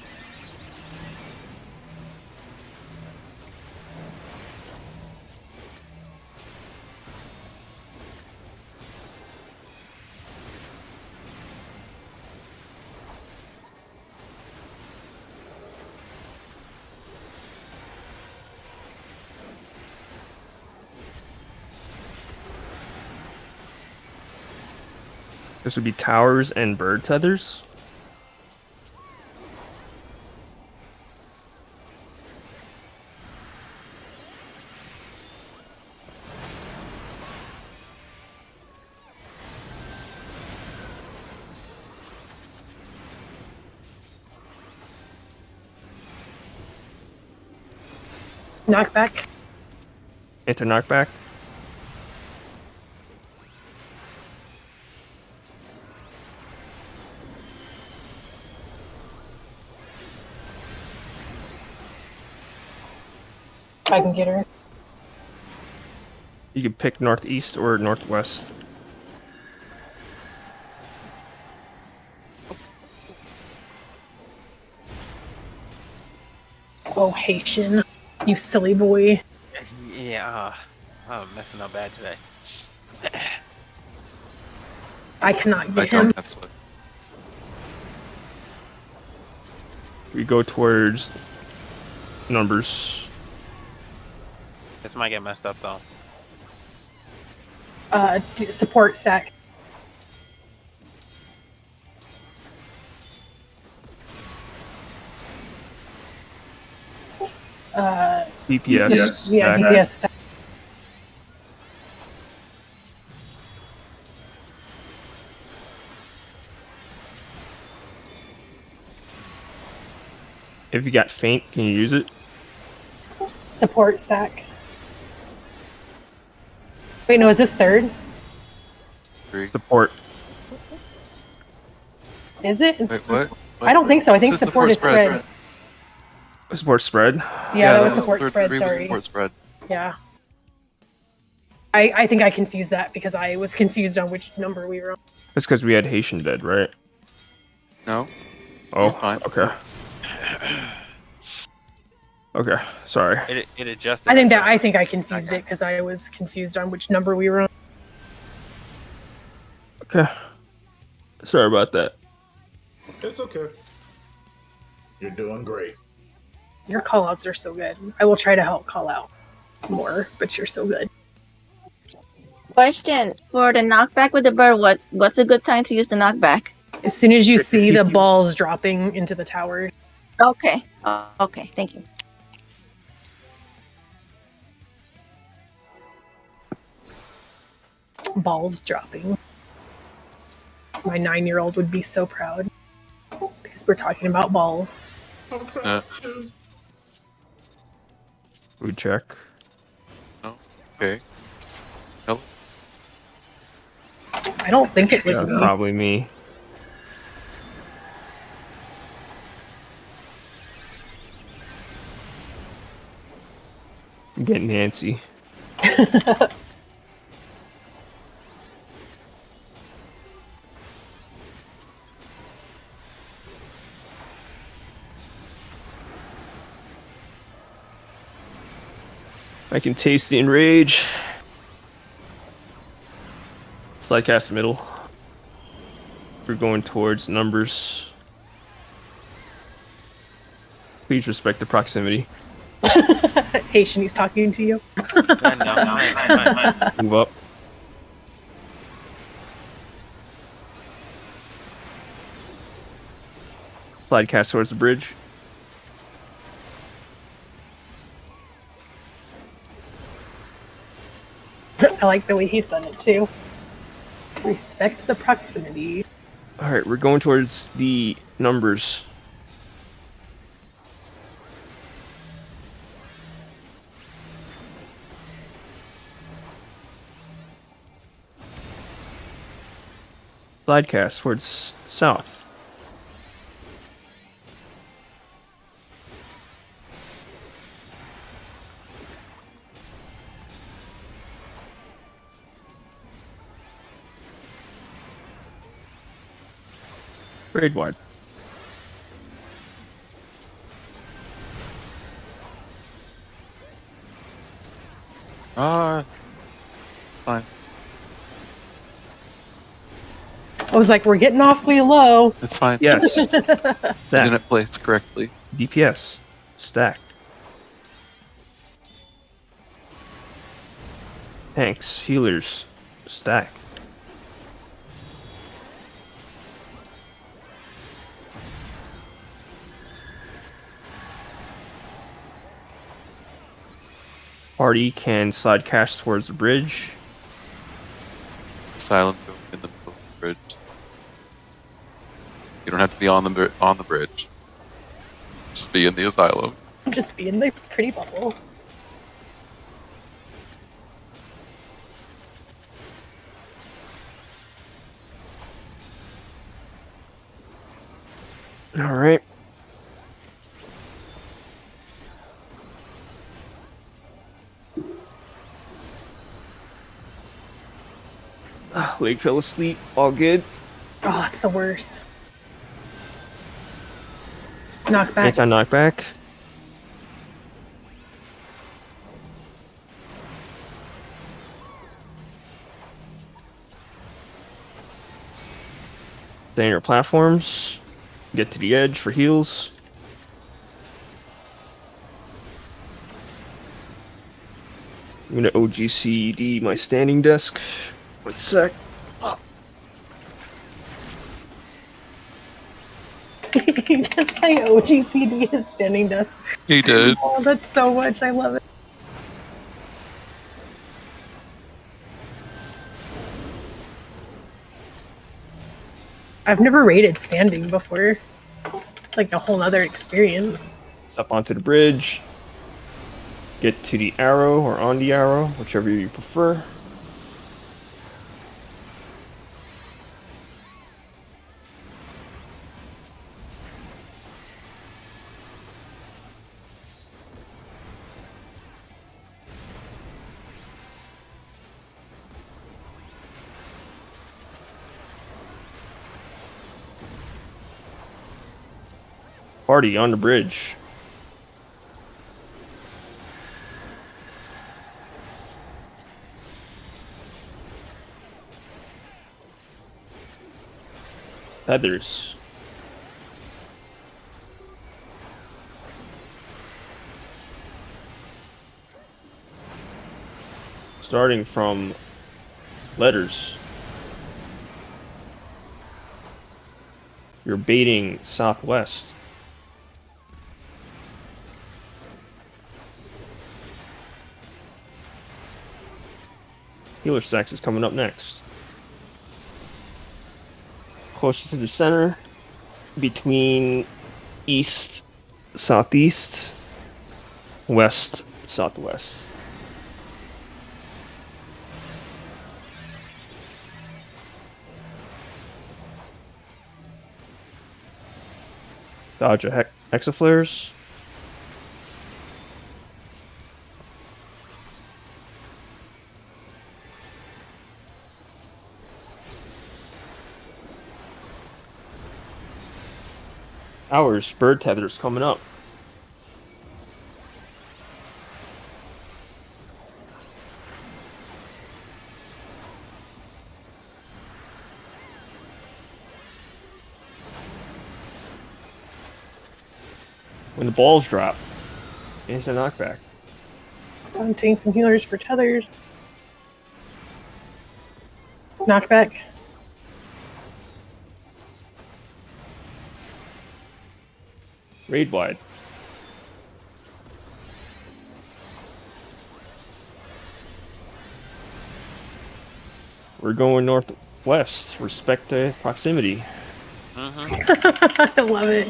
This would be towers and bird tethers. Knockback. Into knockback. I can get her. You can pick northeast or northwest. Oh, Haitian. You silly boy. Yeah, I'm messing up bad today. I cannot I get him. don't have sweat. We go towards numbers. This might get messed up though. Support stack. DPS. Yeah, stack. DPS stack. If you got faint, can you use it? Support stack. Wait, no, is this third? 3. Support. Is it? Wait, what? I don't think so. I think It's the support is spread. Support spread. Yeah, that was the support third spread, three was sorry. Support spread. Yeah. I think I confused that because I was confused on which number we were on. That's because we had Haitian dead, right? No. Oh, You're fine. okay. Okay, sorry. It adjusted. I think I confused it because I was confused on which number we were on. Okay. Sorry about that. It's okay. You're doing great. Your callouts are so good. I will try to help call out more, but you're so good. Question for the knockback with the bird. What's a good time to use the knockback? As soon as you see the balls dropping into the tower. Okay. Okay. Thank you. Balls dropping. My 9-year-old would be so proud because we're talking about balls. Food check. Oh, okay. Nope. I don't think it was Yeah, me. probably me. I'm getting antsy. I can taste the enrage. Slide cast middle. We're going towards numbers. Please respect the proximity. Haitian, he's talking to you. Move up. Slide cast towards the bridge. I like the way he said it too. Respect the proximity. Alright, we're going towards the numbers. Slide cast towards south. Grade wide. Fine. I was like, we're getting awfully low. It's fine. Yes. Didn't Stack. it place correctly? DPS. Stacked. Tanks. Healers. Stack. Party can slide cast towards the bridge. Silent going in the middle of the bridge. You don't have to be on the bridge. Just be in the asylum. Just be in the pretty bubble. All right. Lake fell asleep. All good. Oh, it's the worst. Knockback. Anti knockback. Stay on your platforms. Get to the edge for heals. I'm gonna OGCD my standing desk. 1 sec. You just say OGCD his standing desk. He did. Oh, that's so much. I love it. I've never rated standing before. Like a whole nother experience. Step onto the bridge. Get to the arrow or on the arrow, whichever you prefer. Party on the bridge. Feathers. Starting from Letters. You're baiting southwest. Healer stacks is coming up next. Closer to the center, between east, southeast, west, southwest. Dodge a hexaflares. Ours, bird tether's coming up. When the balls drop, instant knockback. Some tanks and healers for tethers. Knockback. Raid wide. We're going northwest. Respect to proximity. I love it.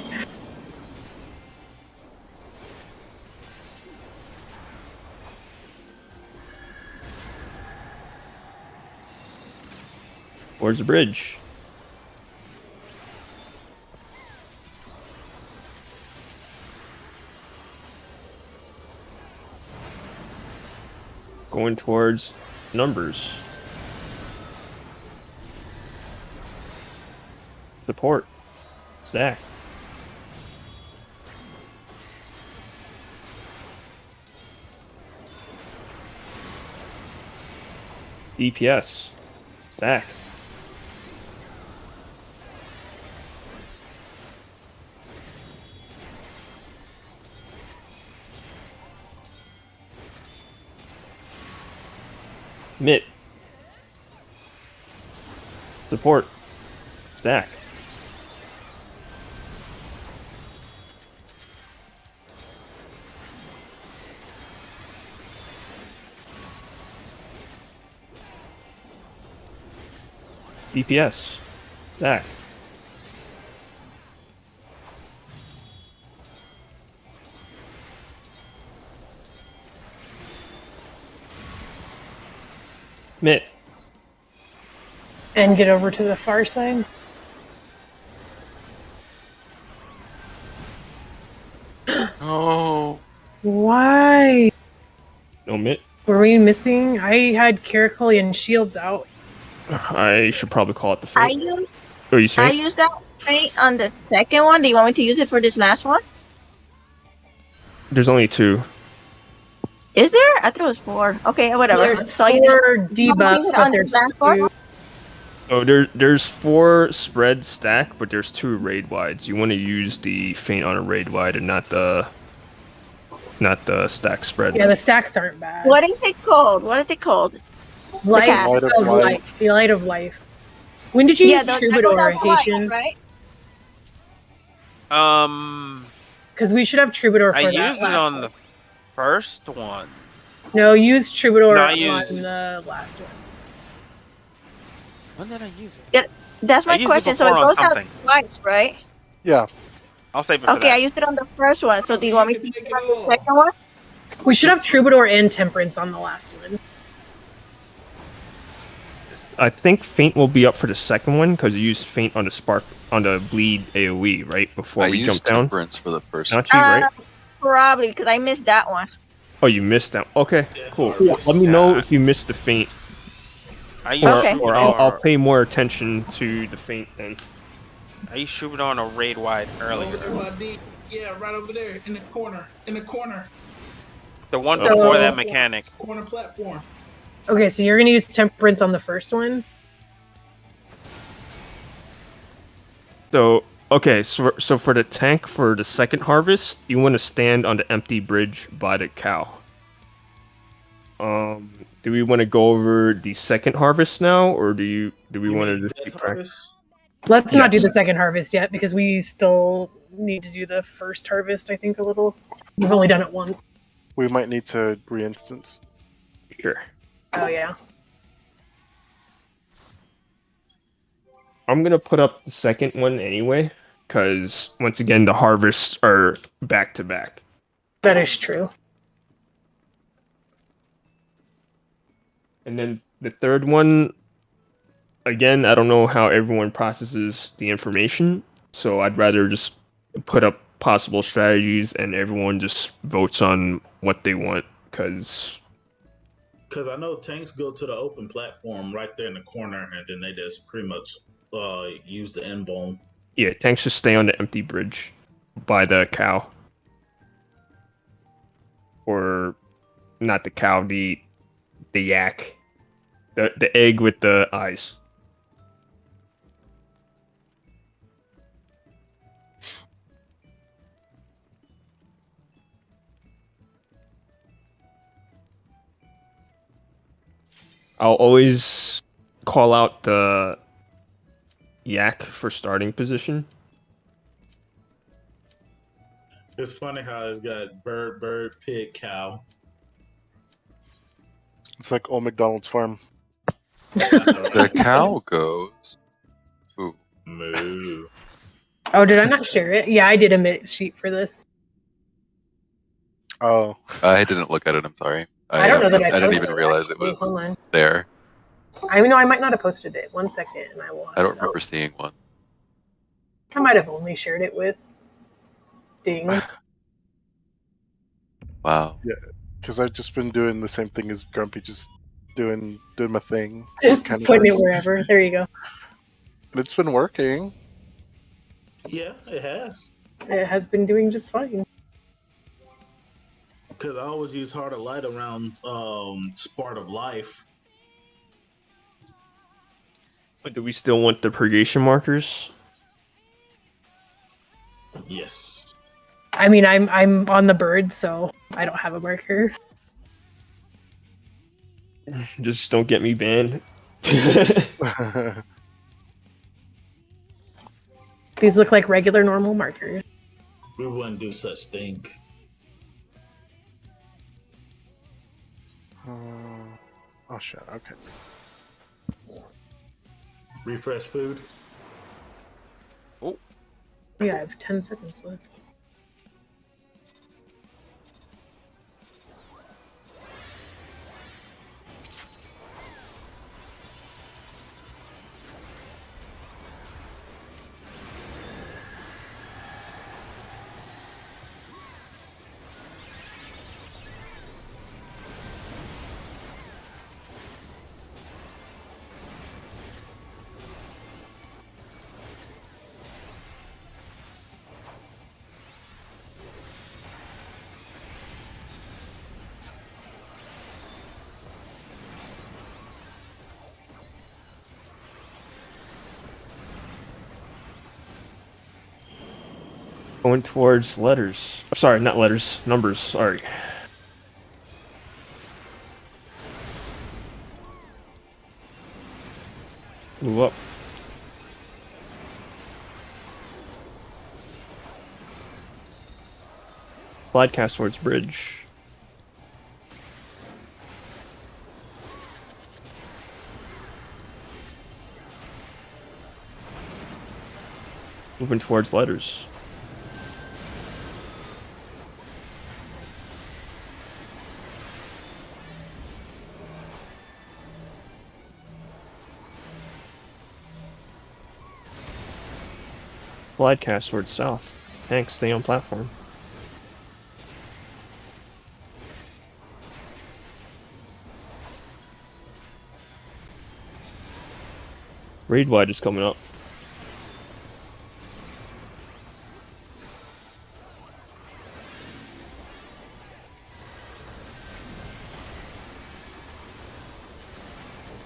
Where's the bridge? Going towards numbers. Support. Stack. DPS. Stack. Mitt. Support. Stack. DPS. Stack. Mitt. And get over to the far side. Oh. Why? No Mitt. Were we missing? I had Caracal and shields out. I should probably call it the I fate. used Oh, you I say? used that fate on the second one. Do you want me to use it for this last one? There's only 2. Is there? I thought it was 4. Okay, whatever. There's So I used 4 it debuffs, but on there's the last one? 2. Oh, there's 4 spread stack, but there's 2 raid wides. You want to use the feint on a raid wide and not the stack spread. Yeah, the stacks aren't bad. What is it called? What is it called? Light cast. of life. The light of life. When did you use that Troubadour, goes out twice, Haitian? right? Because we should have Troubadour for I that used it last on one. the first one. No, use Troubadour No, I on used- the last one. When did I use it? Yeah, that's I my used it question. So it before on goes out something. twice, right? Yeah. I'll save it for Okay, that. I used it on the first one. So do you want me to can use take it it on the all. second one? We should have Troubadour and Temperance on the last one. I think feint will be up for the second one because you used feint on the bleed AoE right before I we used jump down. temperance for the first Not you, right? Probably because I missed that one. Oh, you missed that. Okay, cool. Yes. Let me know if you missed the feint, I used or, Okay. or I'll pay more attention to the feint then. I used Troubadour on a raid wide earlier. Over there by D. Yeah, right over there in the corner. In the corner. The one So- before that mechanic. Corner platform. Okay, so you're gonna use Temperance on the first one. So okay, so for the tank for the second harvest, you want to stand on the empty bridge by the cow. Do we want to go over the second harvest now, or do we want to just keep track? Harvest? Let's not do the second harvest yet because we still need to do the first harvest. I think a little. We've only done it once. We might need to re-instance. Sure. Oh yeah. I'm gonna put up the second one anyway, because once again the harvests are back to back. That is true. And then the third one, again, I don't know how everyone processes the information, so I'd rather just put up possible strategies and everyone just votes on what they want, because I know tanks go to the open platform right there in the corner, and then they just pretty much use the end bone. yeah, tanks just stay on the empty bridge by the cow. Or not the cow, the yak. The egg with the eyes. I'll always call out the yak for starting position. It's funny how it's got bird, pig, cow. It's like old McDonald's farm. The cow goes. Ooh. Moo. Oh, did I not share it? Yeah, I did a minute sheet for this. Oh. I didn't look at it, I'm sorry. I don't know that I didn't posted even realize it was Hold on. there. I know I might not have posted it. 1 second, and I will. I don't remember seeing one. I might have only shared it with Ding. Wow. Yeah, because I've just been doing the same thing as Grumpy, just doing my thing. Just Kind of putting it works. wherever. There you go. And it's been working. Yeah, it has. It has been doing just fine. Because I always use Heart of Light around Spark of Life. But do we still want the purgation markers? Yes. I mean, I'm on the bird, so I don't have a marker. Just don't get me banned. These look like regular, normal markers. We wouldn't do such thing. Oh shit, okay. Refresh food. Yeah, I have 10 seconds left. Going towards letters. Sorry, not letters. Numbers. Sorry. Move up. Slide cast towards bridge. Moving towards letters. Slide cast towards south. Tanks stay on platform. Raid wide is coming up.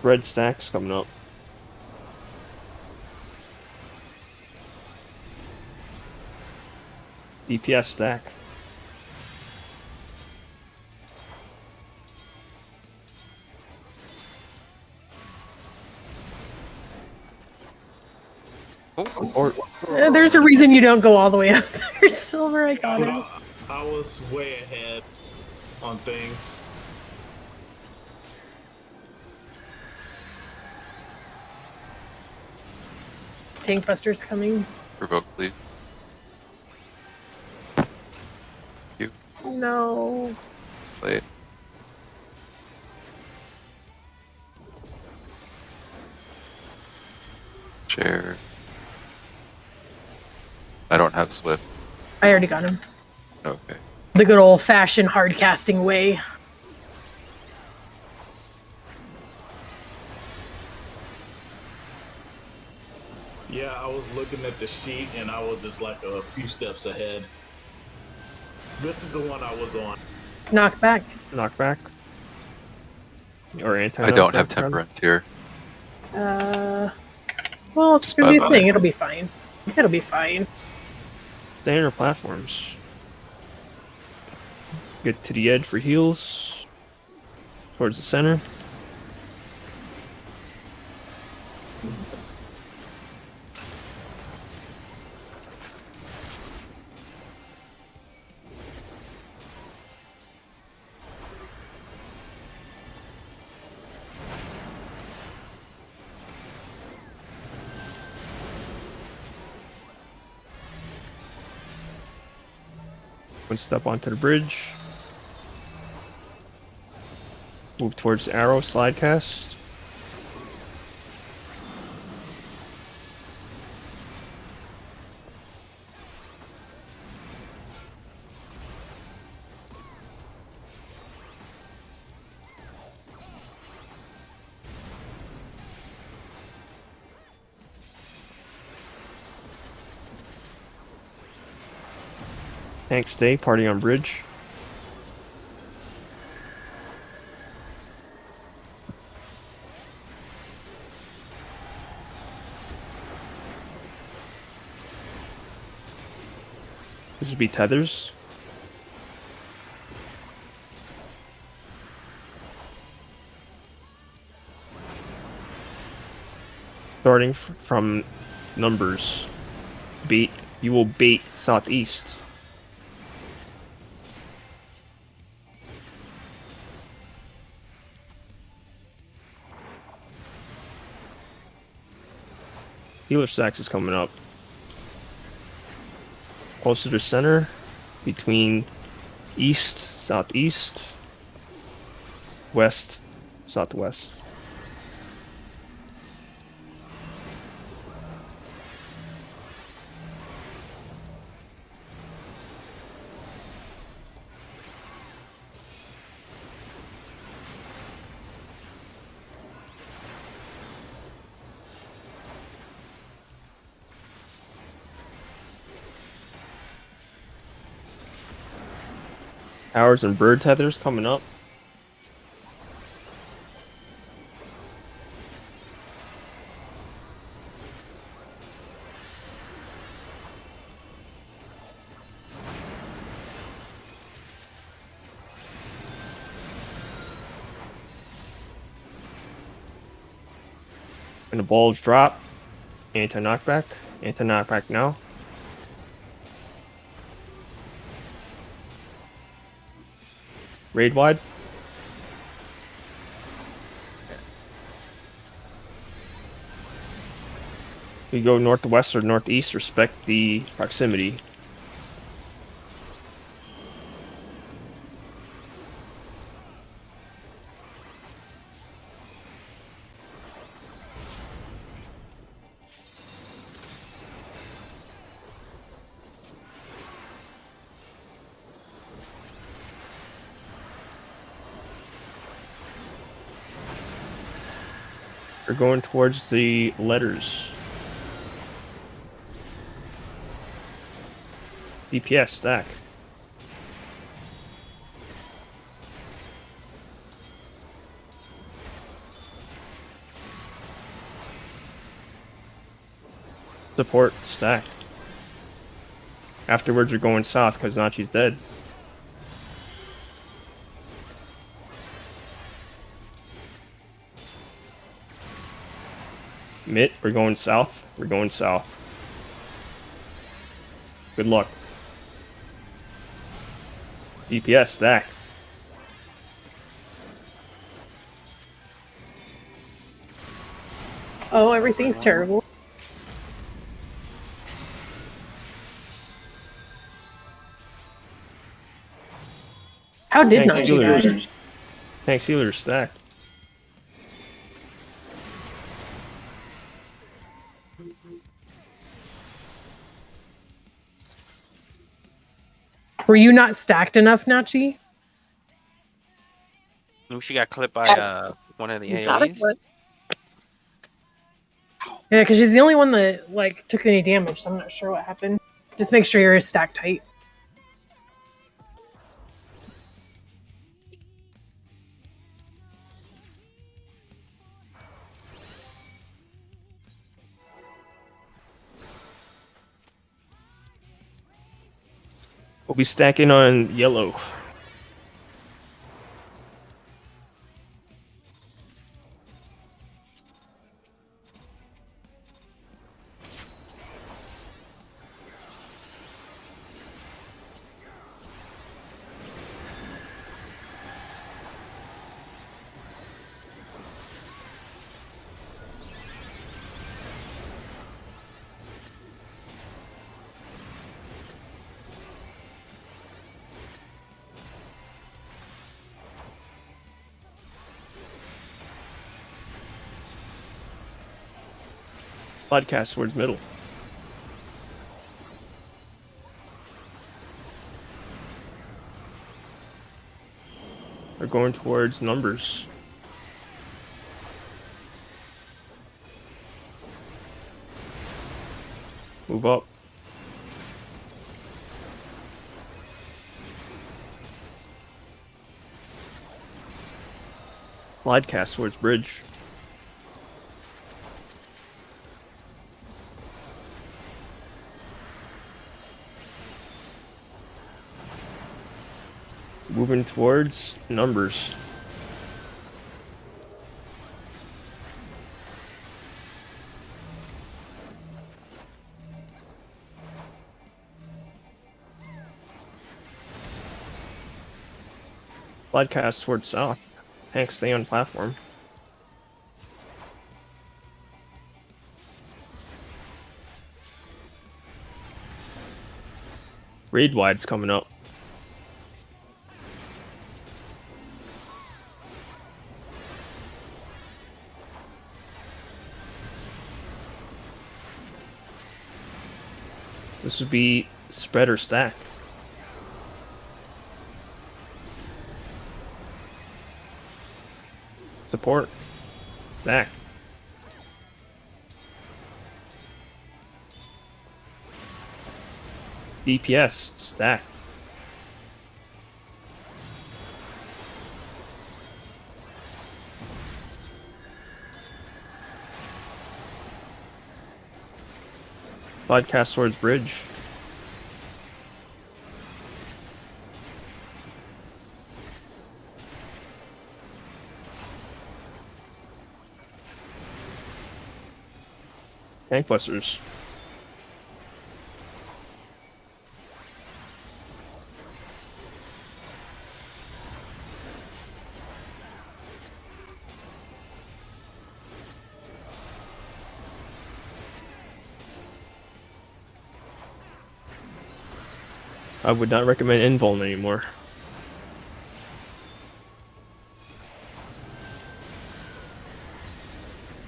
Red stacks coming up. DPS stack. Or There's a reason you don't go all the way up there, Silver. I got it. I was way ahead on things. Tank Buster's coming. Provoke, please. No. Wait. Chair. I don't have Swift. I already got him. Okay. The good old-fashioned hard casting way. Yeah, I was looking at the sheet and I was just like a few steps ahead. This is the one I was on. Knockback. knockback. Or anti. I don't have temperance here. Well, it's gonna be a thing. It'll be fine. It'll be fine. Standard platforms. Get to the edge for heals. Towards the center. One step onto the bridge. Move towards the arrow, slide cast. Tank stay, party on bridge. This would be tethers. Starting from numbers. Bait. You will bait southeast. Healer stacks is coming up. Closer to center, between east, southeast, west, southwest. Towers and bird tethers coming up. And the balls drop. Anti-knockback. Anti-knockback now. Raid wide. We go northwest or northeast, respect the proximity. We're going towards the letters. DPS stack. Support stack. Afterwards, you're going south because Nachi's dead. Mitt, we're going south. We're going south. Good luck. DPS stack. Oh, everything's terrible. How did not you die? Thanks, healers stacked. Were you not stacked enough, Nachi? She got clipped by one of the AoEs. Yeah, because she's the only one that like took any damage, so I'm not sure what happened. Just make sure you're stacked tight. We'll be stacking on yellow. Podcast towards middle. They're going towards numbers. Move up. Slidecast towards bridge. Moving towards numbers. Slidecast towards south. Tank stay on platform. Raid wide's coming up. This would be spread or stack. Support. Stack. DPS. Stack. Podcast towards bridge. Tank busters. I would not recommend invuln anymore.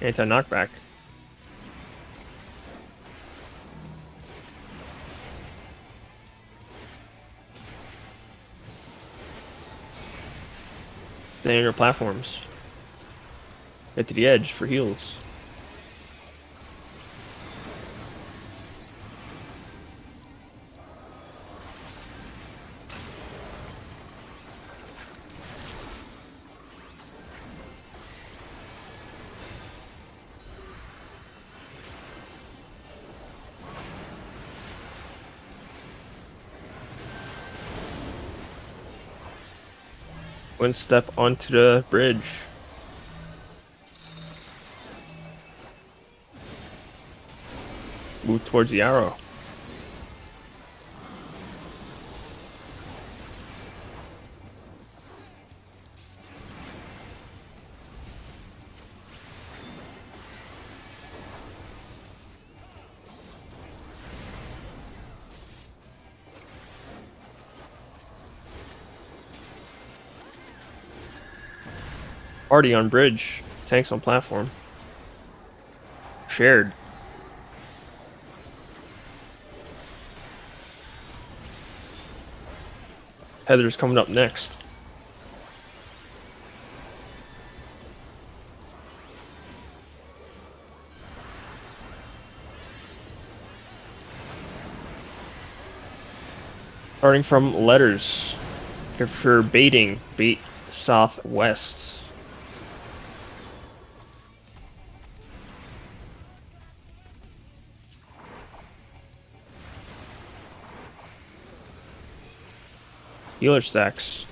Anti-knockback. Stay on your platforms. Get to the edge for heals. One step onto the bridge. Move towards the arrow. Party on bridge. Tanks on platform. Shared. Heather's coming up next. Starting from letters. If you're baiting, bait southwest. Healer stacks.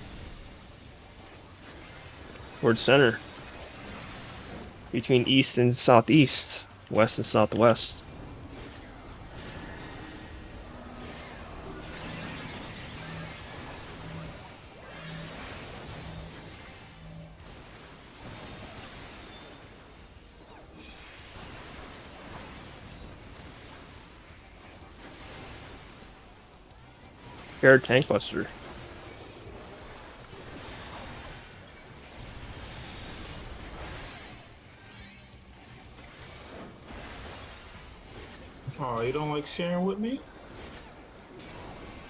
Towards center. Between east and southeast. West and southwest. Shared tank buster. Oh, you don't like sharing with me?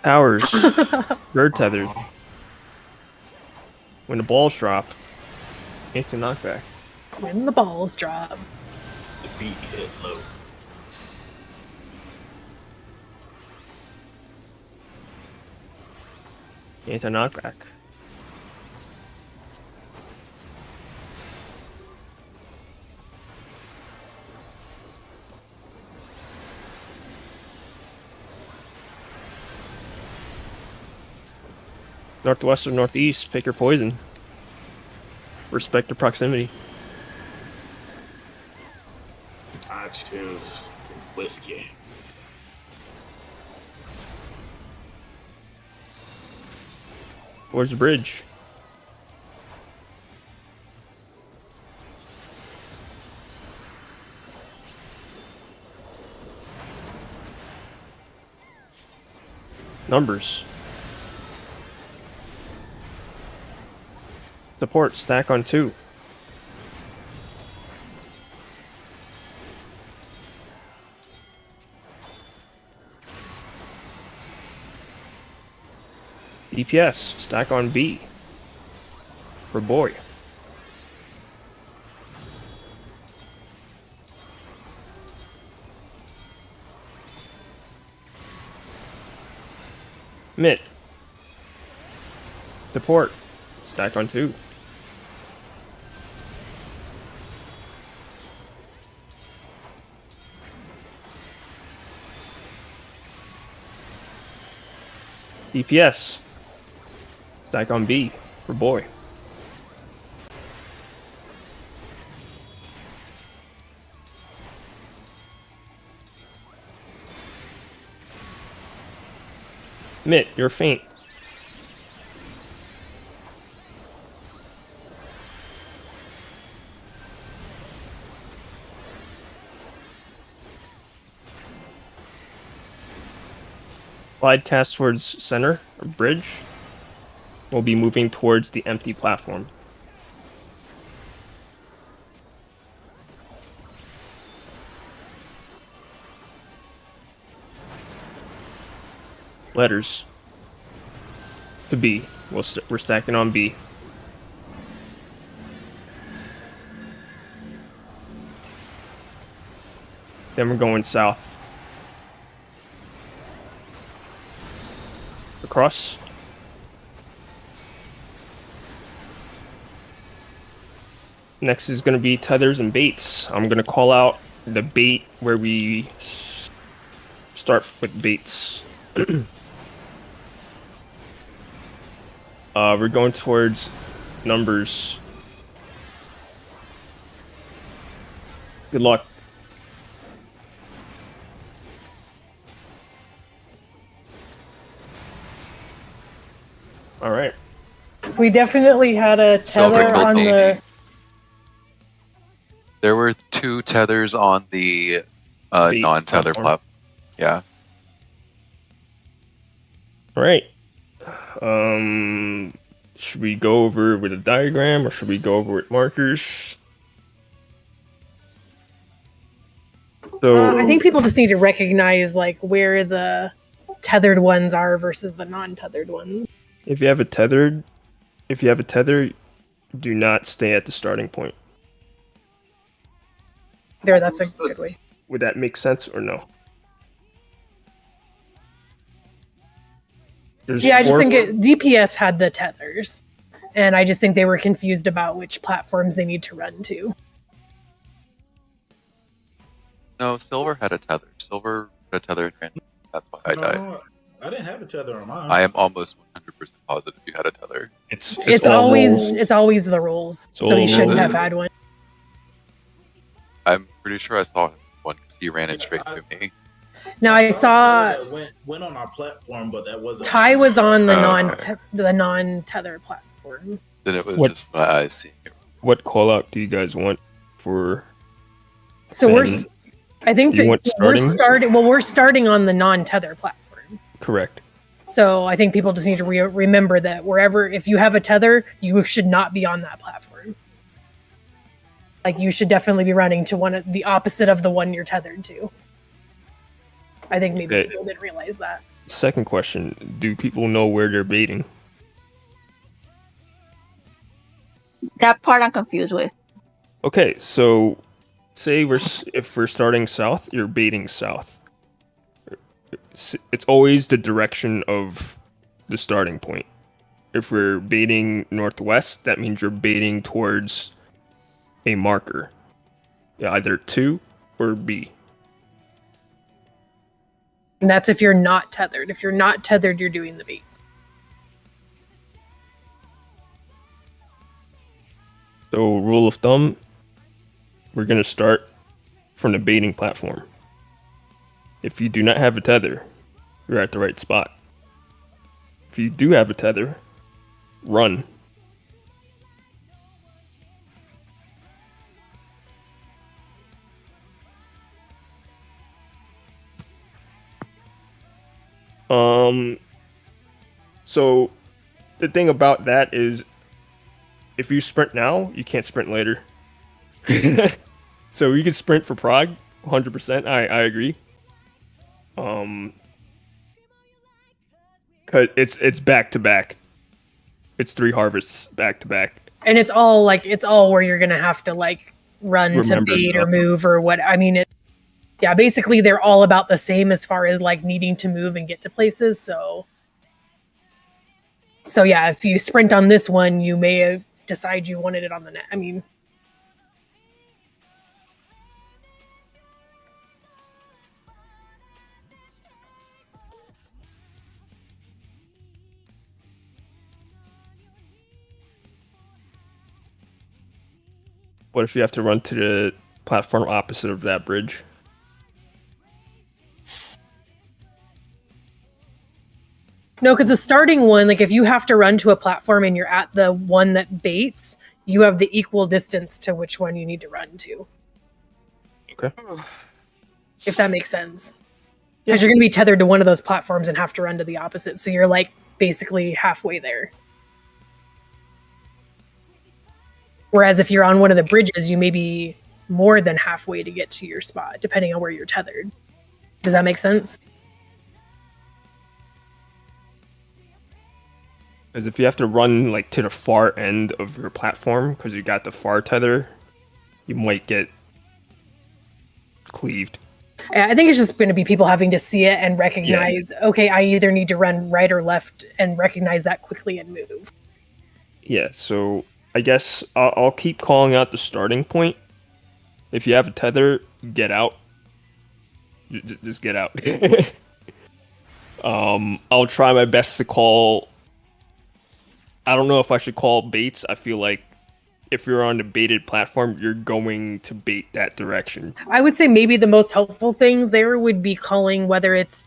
Hours. Bird tethered. When the balls drop, instant knockback. When the balls drop. The beat hit low. Instant knockback. Northwest or northeast, pick your poison. Respect the proximity. I choose whiskey. Towards the bridge. Numbers. Support, stack on 2. DPS, stack on B. For boy. Mid. Support, stack on 2. DPS. Stack on B for boy. Mitt, you're faint. Slide cast towards center or bridge. We'll be moving towards the empty platform. Letters. To B. We're stacking on B. Then we're going south. Across. Next is going to be tethers and baits. I'm going to call out the bait where we start with baits. We're going towards numbers. Good luck. All right. We definitely had a tether on the. There were 2 tethers on the non-tether platform. Yeah. All right. Should we go over with a diagram or should we go over with markers? So I think people just need to recognize like where the tethered ones are versus the non-tethered ones. if you have a tether, do not stay at the starting point. There, that's a good way. Would that make sense or no? Yeah, I just think DPS had the tethers, and I just think they were confused about which platforms they need to run to. No, Silver had a tether. Silver had a tether. That's why I died. I didn't have a tether on mine. I am almost 100% positive you had a tether. It's always the rules, so you shouldn't have had one. I'm pretty sure I saw one because he ran it straight to me. Now I saw went on our platform, but that wasn't. Ty was on the non-tether platform. Then it was just my eyes seeing it. What call out do you guys want for? So we're starting on the non-tether platform. Correct. So I think people just need to remember that if you have a tether, you should not be on that platform. Like you should definitely be running to the opposite of the one you're tethered to. I think maybe people didn't realize that. Second question: do people know where they're baiting? That part I'm confused with. Okay, so say if we're starting south, you're baiting south. It's always the direction of the starting point. If we're baiting northwest, that means you're baiting towards a marker, either 2 or B. And that's if you're not tethered. If you're not tethered, you're doing the baits. So rule of thumb, we're going to start from the baiting platform. If you do not have a tether, you're at the right spot. If you do have a tether, run. So the thing about that is if you sprint now, you can't sprint later. So you can sprint for prog 100%. I agree. Cause it's back to back. It's 3 harvests back to back. And it's all where you're gonna have to like run to bait or move or what. I mean, basically they're all about the same as far as like needing to move and get to places. So yeah, if you sprint on this one, you may decide you wanted it on the net. I mean, what if you have to run to the platform opposite of that bridge? No, because the starting one, like if you have to run to a platform and you're at the one that baits, you have the equal distance to which one you need to run to. Okay. If that makes sense. Because you're going to be tethered to one of those platforms and have to run to the opposite. So you're like basically halfway there. Whereas if you're on one of the bridges, you may be more than halfway to get to your spot, depending on where you're tethered. Does that make sense? Because if you have to run like to the far end of your platform because you got the far tether, you might get cleaved. I think it's just going to be people having to see it and recognize, okay, I either need to run right or left and recognize that quickly and move. Yeah, so I guess I'll keep calling out the starting point. If you have a tether, get out. Just get out. I'll try my best to call. I don't know if I should call baits. I feel like if you're on the baited platform, you're going to bait that direction. I would say maybe the most helpful thing there would be calling whether it's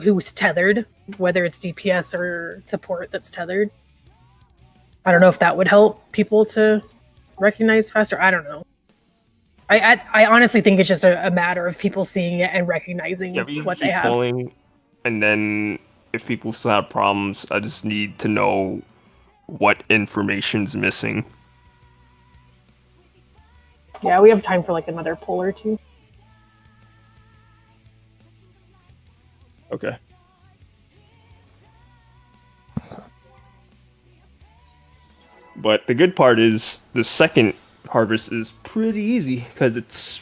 who's tethered, whether it's DPS or support that's tethered. I don't know if that would help people to recognize faster. I don't know. I honestly think it's just a matter of people seeing it and recognizing what they have. Calling, and then if people still have problems, I just need to know what information's missing. Yeah, we have time for like another pull or two. Okay. But the good part is the second harvest is pretty easy because it's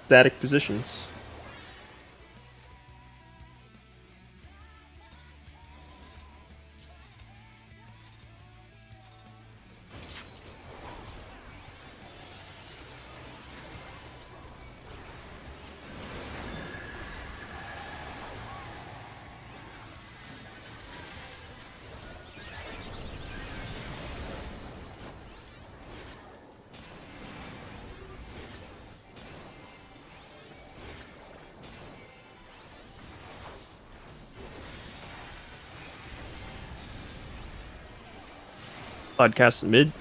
static positions. Podcast mid.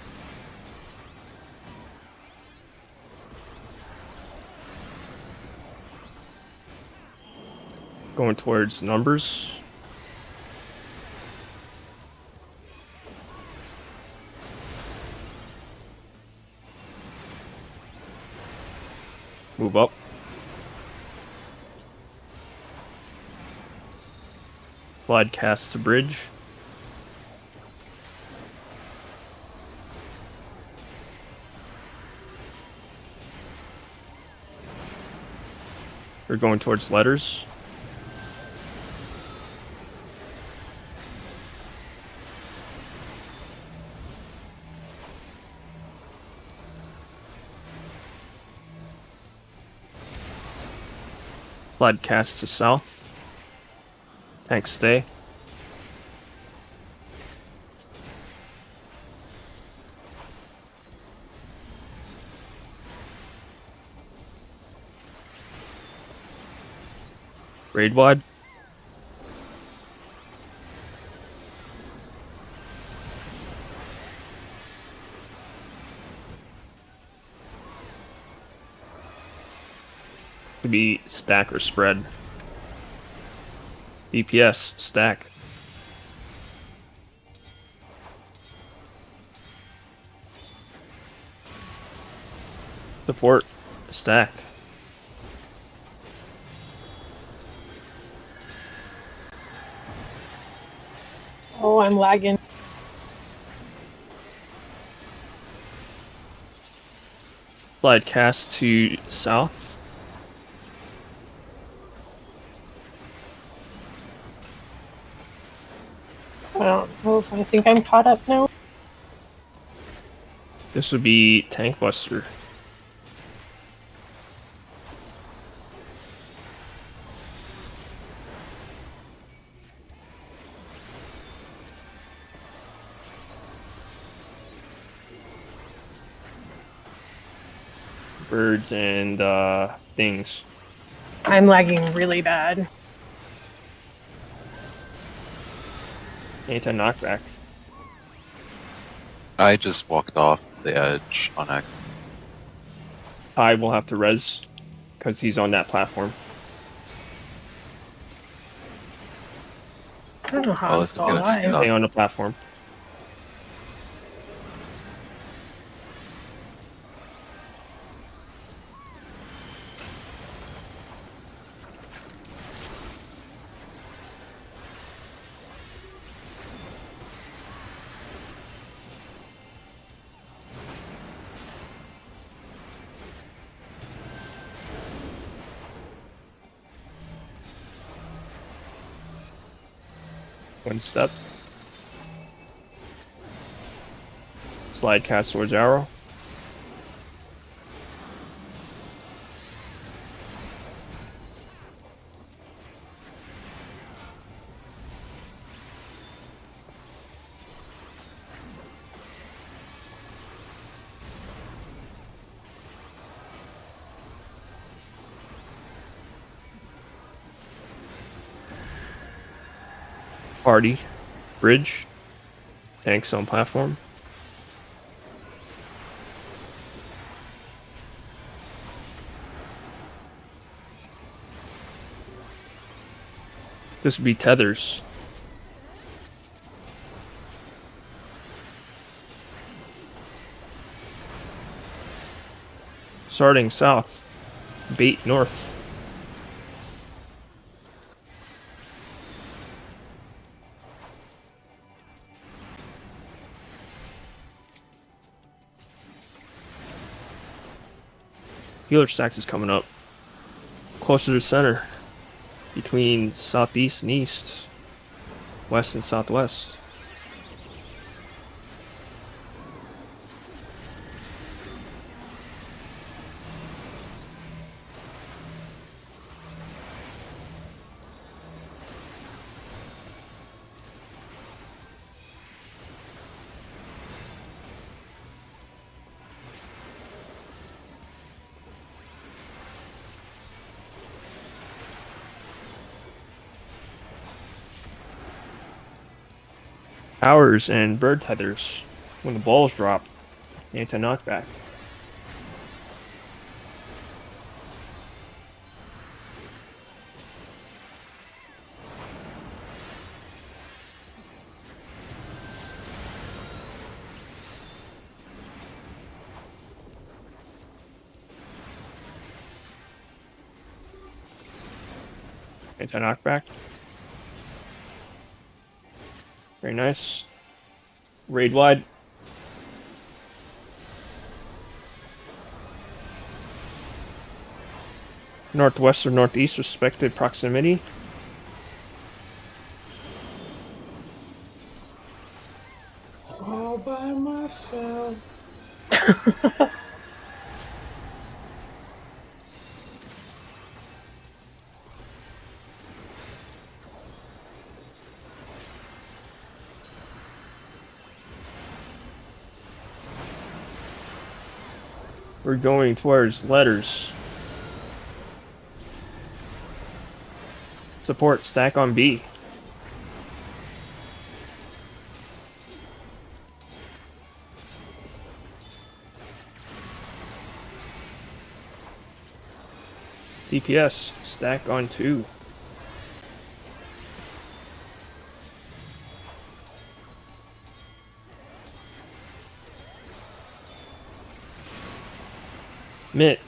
Going towards numbers. Move up. Slide cast to bridge. We're going towards letters. Slide cast to south. Tank stay. Raid wide. Could be stack or spread. DPS, stack. Support, stack. Oh, I'm lagging. Slide cast to south. I don't know if I think I'm caught up now. This would be tank buster. Birds and things. I'm lagging really bad. Anti-knockback. I just walked off the edge on accident. I will have to res because he's on that platform. I don't know how Oh, I'm let's still get us alive. stuck. Stay on the platform. One step. Slide cast towards arrow. Party. Bridge. Tanks on platform. This would be tethers. Starting south. Bait north. Healer stacks is coming up. Closer to the center. Between southeast and east. West and southwest. Towers and bird tethers. When the balls drop, anti-knockback. Anti-knockback. Very nice. Raid wide. Northwest or northeast respected proximity. All by myself. We're going towards letters. Support stack on B. DPS stack on 2. Mid.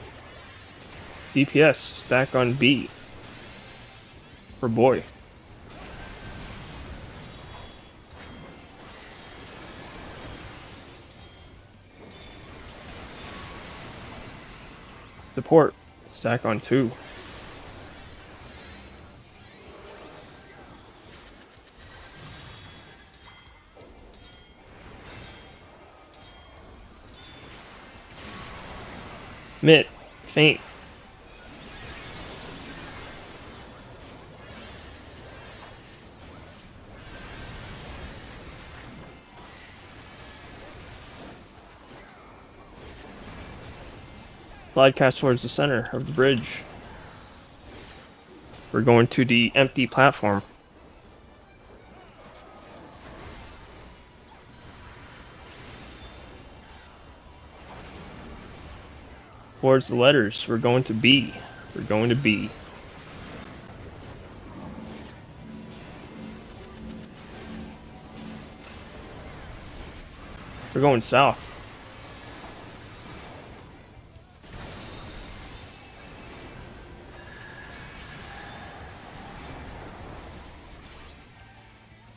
DPS stack on B. For boy. Support stack on 2. Mid. Faint. Glide cast towards the center of the bridge. We're going to the empty platform. Towards the letters, we're going to B. We're going to B. We're going south.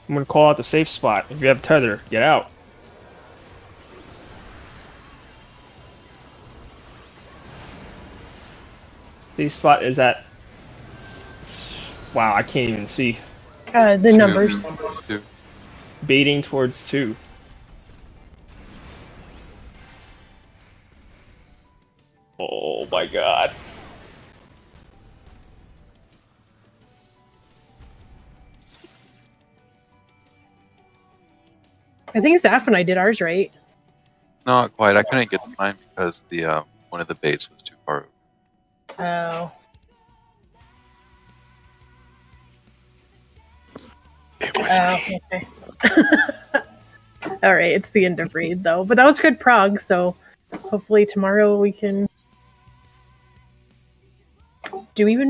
I'm gonna call out the safe spot. If you have tether, get out. Safe spot is at... Wow, I can't even see. The numbers. 2. Baiting towards 2. Oh my god. I think Zaf and I did ours right. Not quite. I couldn't get to mine because the one of the baits was too far. Oh. It was me. Okay. All right, it's the end of raid though, but that was good prog. So hopefully tomorrow we can do even